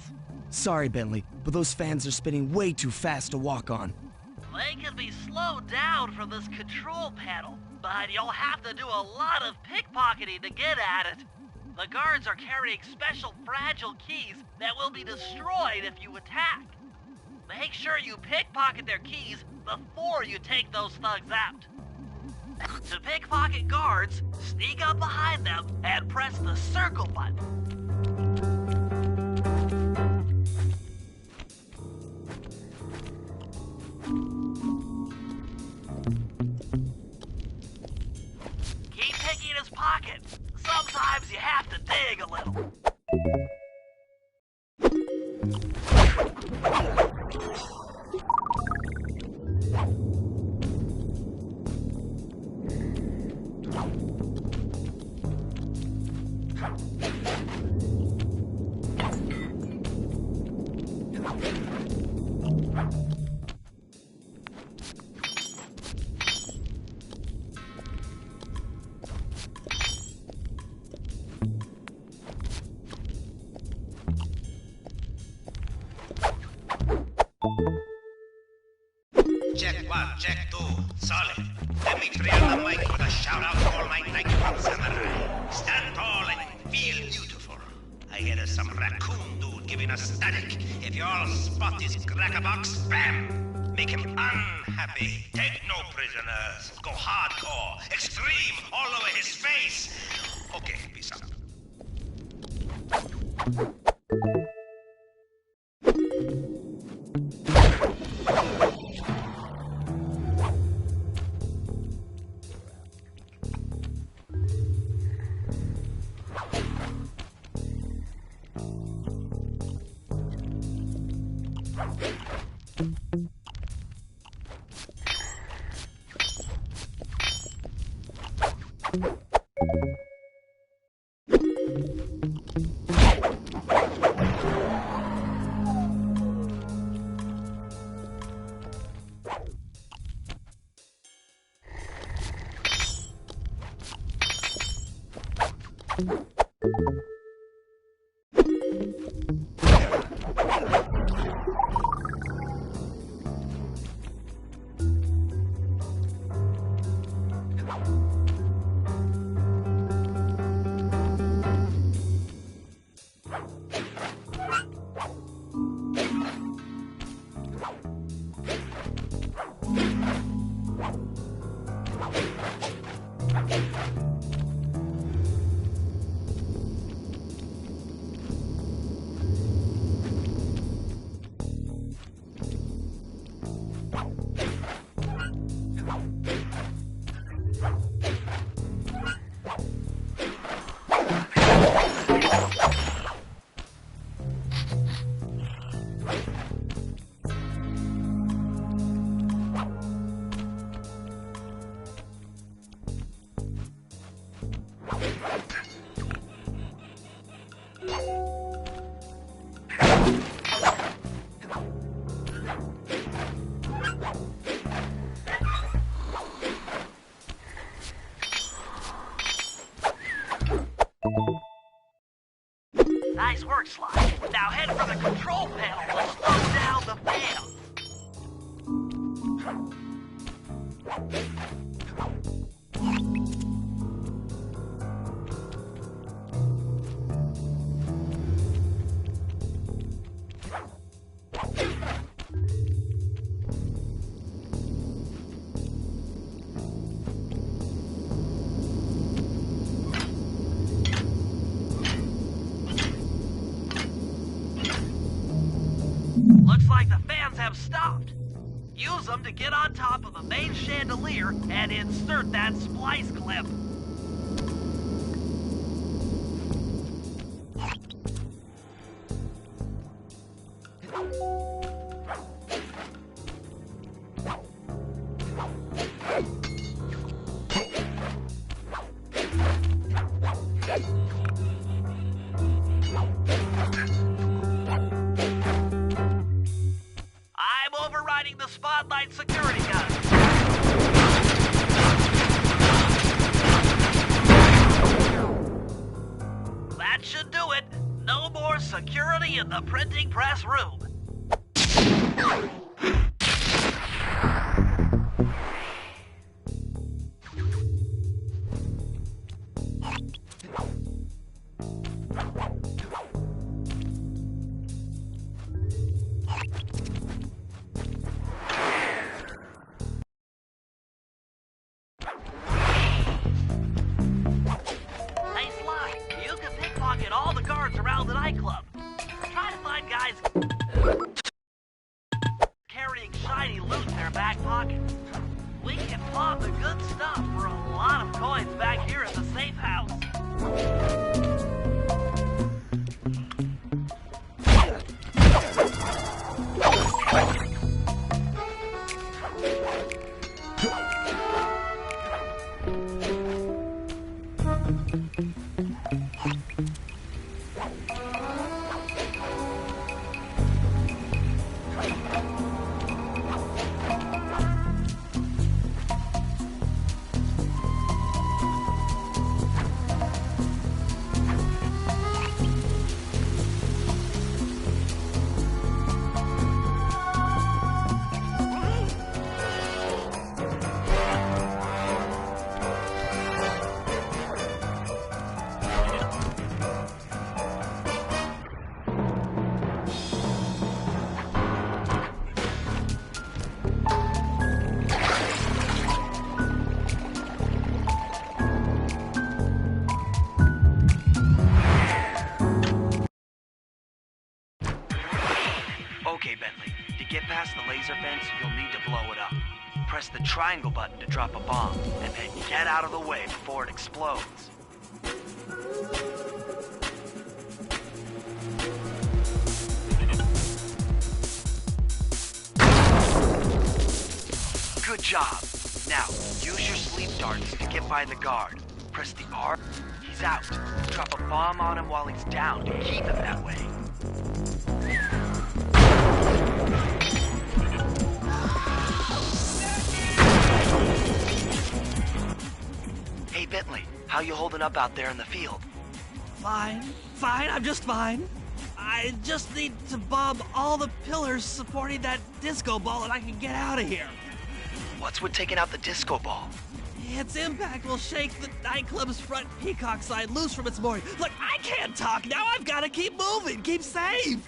Sorry, Bentley, but those fans are spinning way too fast to walk on. They can be slowed down from this control panel, but you'll have to do a lot of pickpocketing to get at it. The guards are carrying special fragile keys that will be destroyed if you attack. Make sure you pickpocket their keys before you take those thugs out. To pickpocket guards, sneak up behind them and press the circle button. Keep picking his pocket. Sometimes you have to dig a little. What, Chateau? Solid. Let me free on the mic with a shout-out to all my nightclub samurai. Stand tall and feel beautiful. I hear some raccoon dude giving us static. If you all spot this crackerbox, bam! Make him unhappy. Take no prisoners. Go hardcore. Extreme all over his face. Okay, peace out. Nice work, Sly. Now head for the control panel and slow down the fan. Looks like the fans have stopped. Use them to get on top of the main chandelier and insert that splice clip. I'm overriding the spotlight security gun. That should do it. No more security in the printing press room. Hey, Sly, you can pickpocket all the guards around the nightclub. Try to find guys carrying shiny loot in their back pockets. We can pawn the good stuff for a lot of coins back here in the safe house. fence, you'll need to blow it up. Press the triangle button to drop a bomb, and then get out of the way before it explodes. Good job. Now, use your sleep darts to get by the guard. Press the R. He's out. Drop a bomb on him while he's down to keep him that way. Hey, Bentley, how you holding up out there in the field? Fine, I'm just fine. I just need to bomb all the pillars supporting that disco ball and I can get out of here. What's with taking out the disco ball? Its impact will shake the nightclub's front peacock sign loose from its mooring. Look, I can't talk now. I've got to keep moving, keep safe.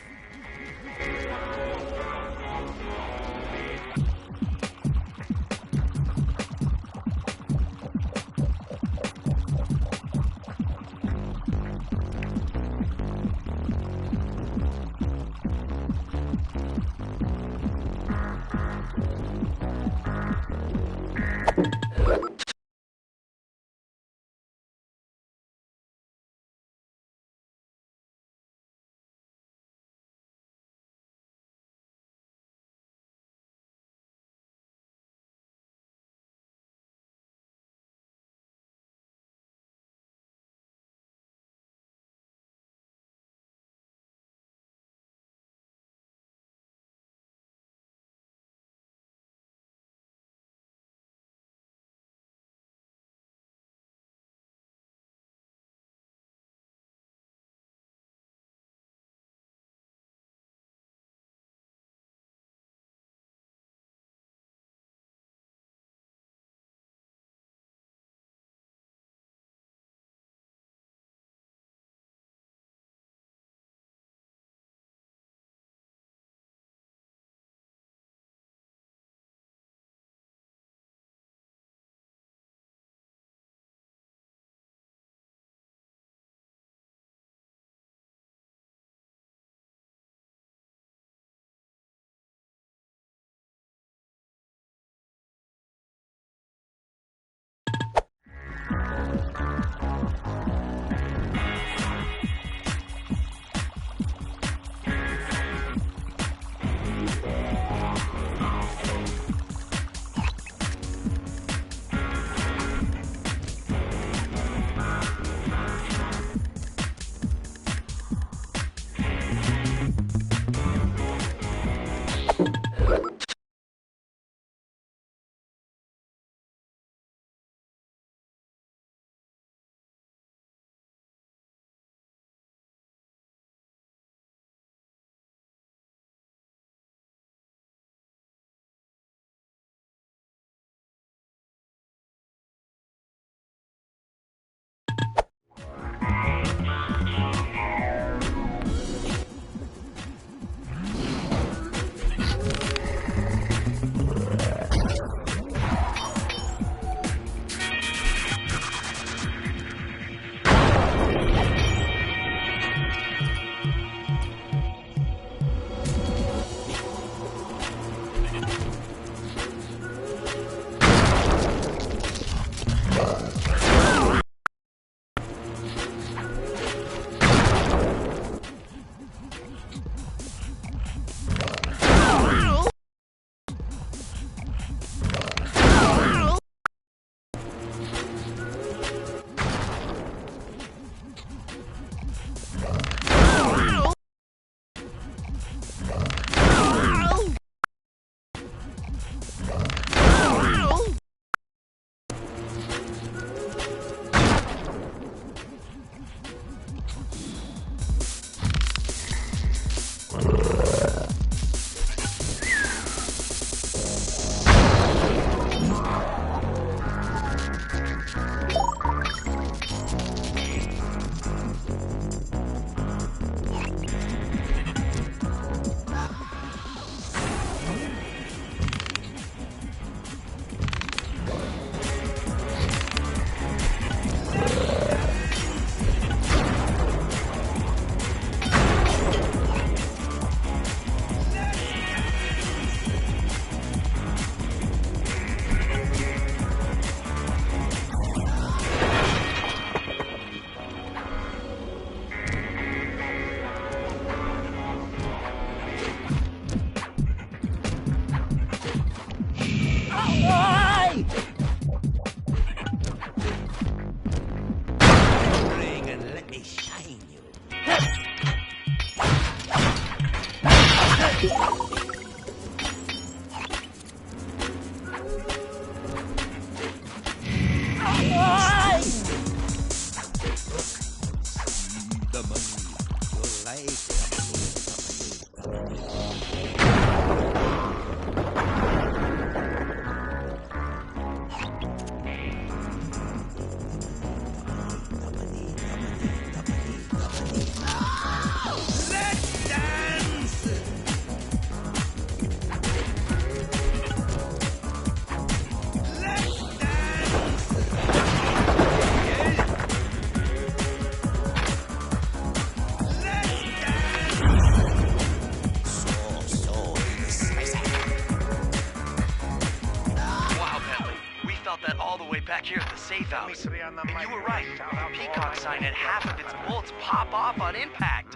the way back here at the safe house. And you were right. The Peacock sign had half of its bolts pop off on impact.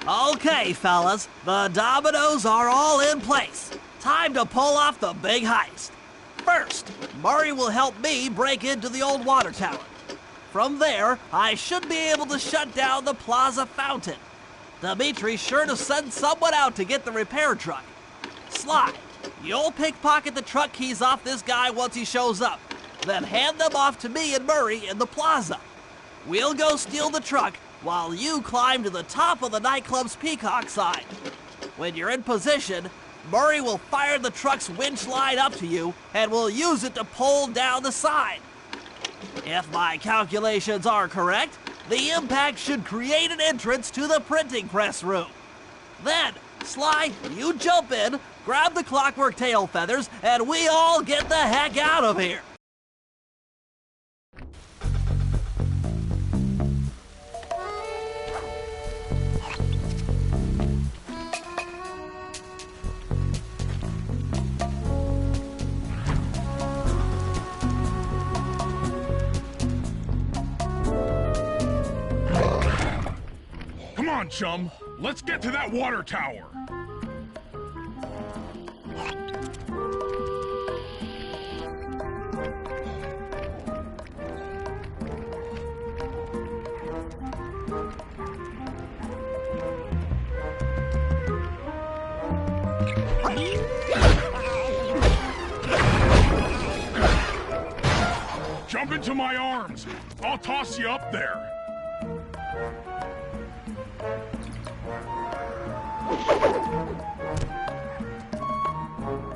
Okay, fellas, the dominoes are all in place. Time to pull off the big heist. First, Murray will help me break into the old water tower. From there, I should be able to shut down the plaza fountain. Dimitri's sure to send someone out to get the repair truck. Sly, you'll pickpocket the truck keys off this guy once he shows up, then hand them off to me and Murray in the plaza. We'll go steal the truck while you climb to the top of the nightclub's Peacock sign. When you're in position, Murray will fire the truck's winch line up to you and will use it to pull down the sign. If my calculations are correct, the impact should create an entrance to the printing press room. Then, Sly, you jump in, grab the clockwork tail feathers, and we all get the heck out of here. Come on, chum. Let's get to that water tower. Jump into my arms. I'll toss you up there.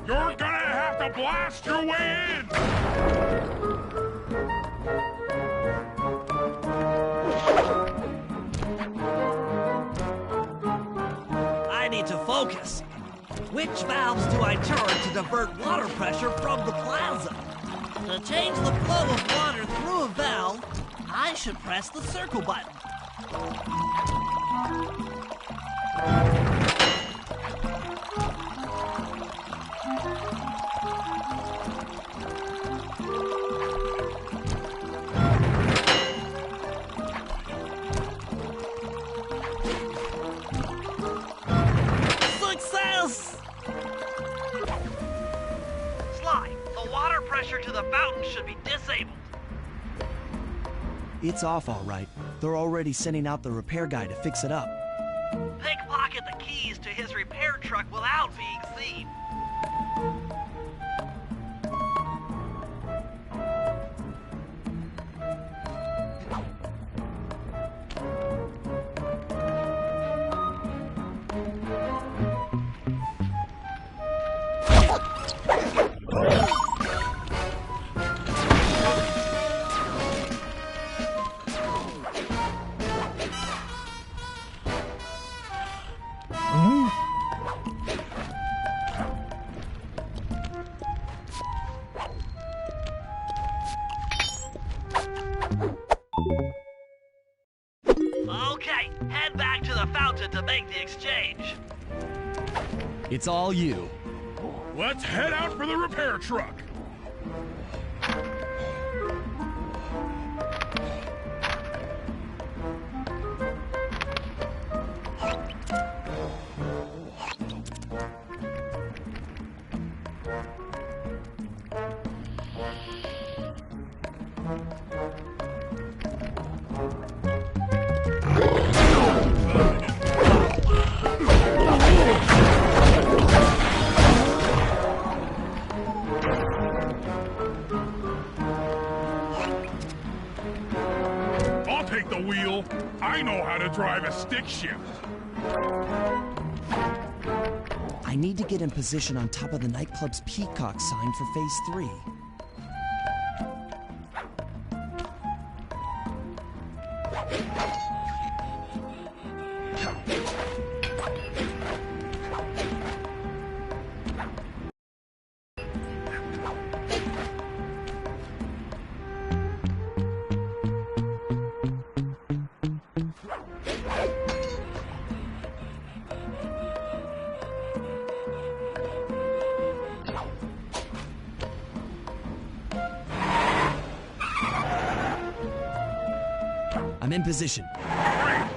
You're gonna have to blast your way in! I need to focus. Which valves do I turn to divert water pressure from the plaza? To change the flow of water through a valve, I should press the circle button. Success! Sly, the water pressure to the fountain should be disabled. It's off all right. They're already sending out the repair guy to fix it up. Pickpocket the keys to his repair truck without being seen. Okay, head back to the fountain to make the exchange. It's all you. Let's head out for the repair truck. I'll take the wheel. I know how to drive a stick shift. I need to get in position on top of the nightclub's Peacock sign for Phase 3. I'm in position. Great!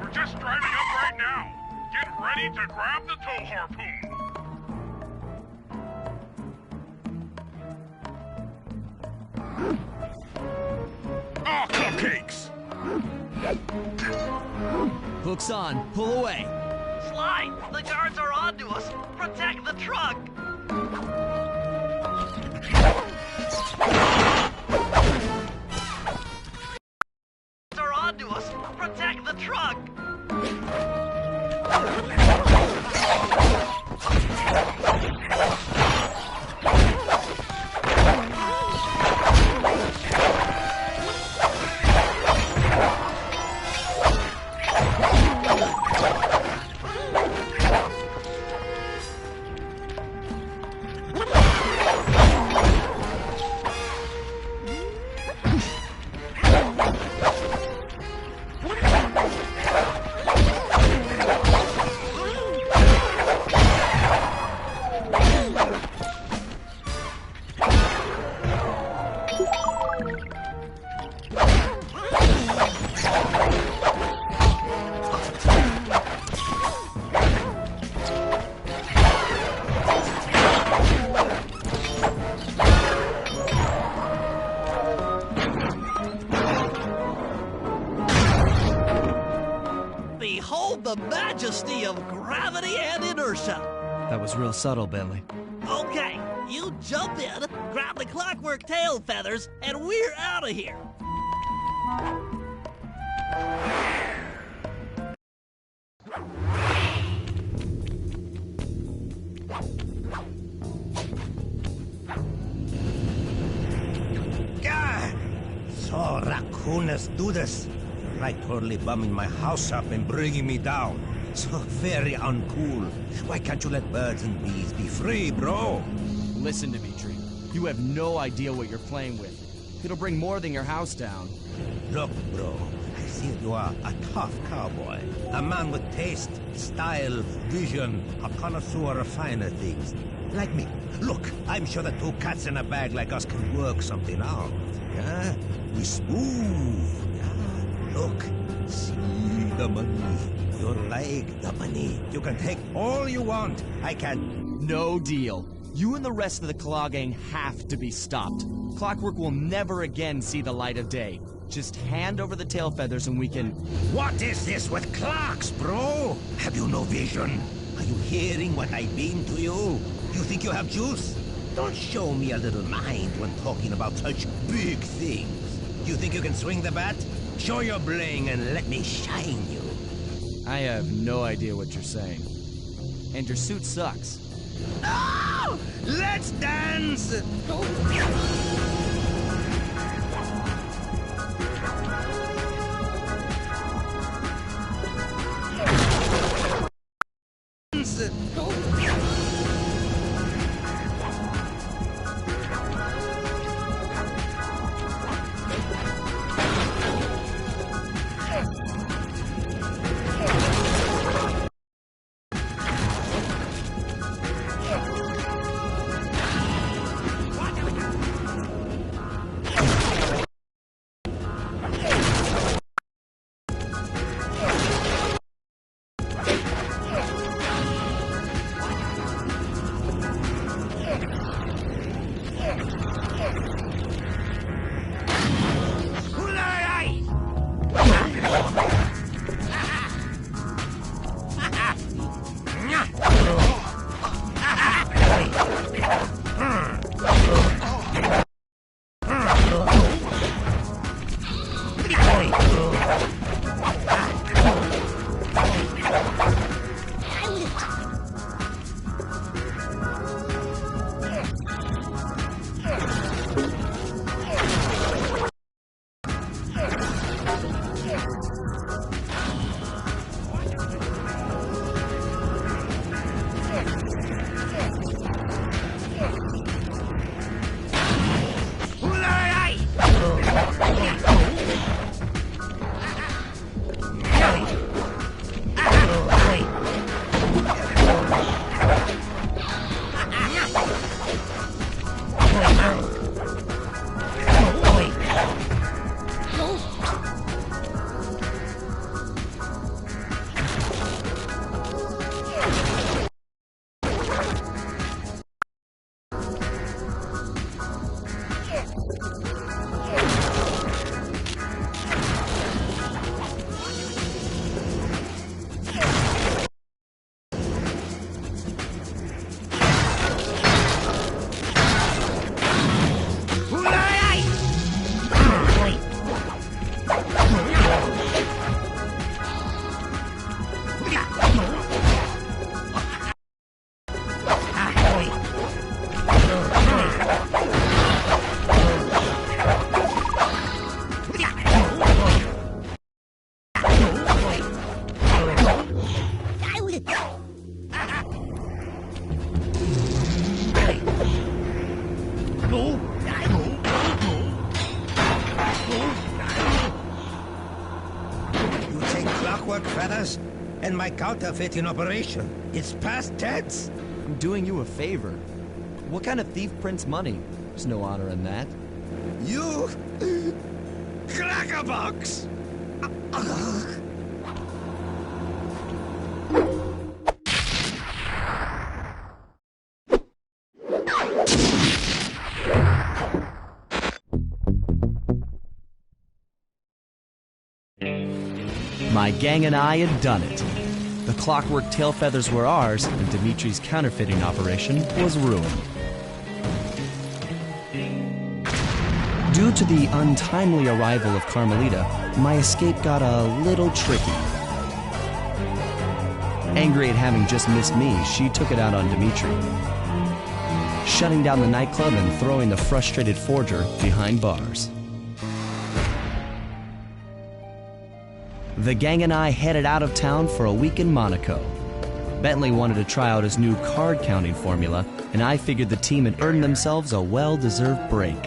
We're just driving up right now. Get ready to grab the tow harpoon. Ah, cupcakes! Hook's on. Pull away. Sly, the guards are onto us. Protect the truck. Are onto us. Protect the truck. Behold the majesty of gravity and inertia. That was real subtle, Bentley. Okay, you jump in, grab the clockwork tail feathers, and we're out of here. God! So raccooners do this. Like totally bumming my house up and bringing me down. So very uncool. Why can't you let birds and bees be free, bro? Listen, Dimitri. You have no idea what you're playing with. It'll bring more than your house down. Look, bro, I see you are a tough cowboy. A man with taste, style, vision, a connoisseur of finer things. Like me. Look, I'm sure that two cats in a bag like us can work something out. Yeah? We smooth. Yeah? Look, see the money. You like the money. You can take all you want. I can... No deal. You and the rest of the Claw Gang have to be stopped. Clockwork will never again see the light of day. Just hand over the tail feathers and we can... What is this with clocks, bro? Have you no vision? Are you hearing what I beam to you? You think you have juice? Don't show me a little mind when talking about such big things. You think you can swing the bat? Show your bling and let me shine you. I have no idea what you're saying. And your suit sucks. Oh! Let's dance! clockwork feathers and my counterfeiting operation. It's past tense. I'm doing you a favor. What kind of thief prints money? There's no honor in that. You... crackerbox! My gang and I had done it. The clockwork tail feathers were ours, and Dimitri's counterfeiting operation was ruined. Due to the untimely arrival of Carmelita, my escape got a little tricky. Angry at having just missed me, she took it out on Dimitri, shutting down the nightclub and throwing the frustrated forger behind bars. The gang and I headed out of town for a week in Monaco. Bentley wanted to try out his new card counting formula, and I figured the team had earned themselves a well-deserved break.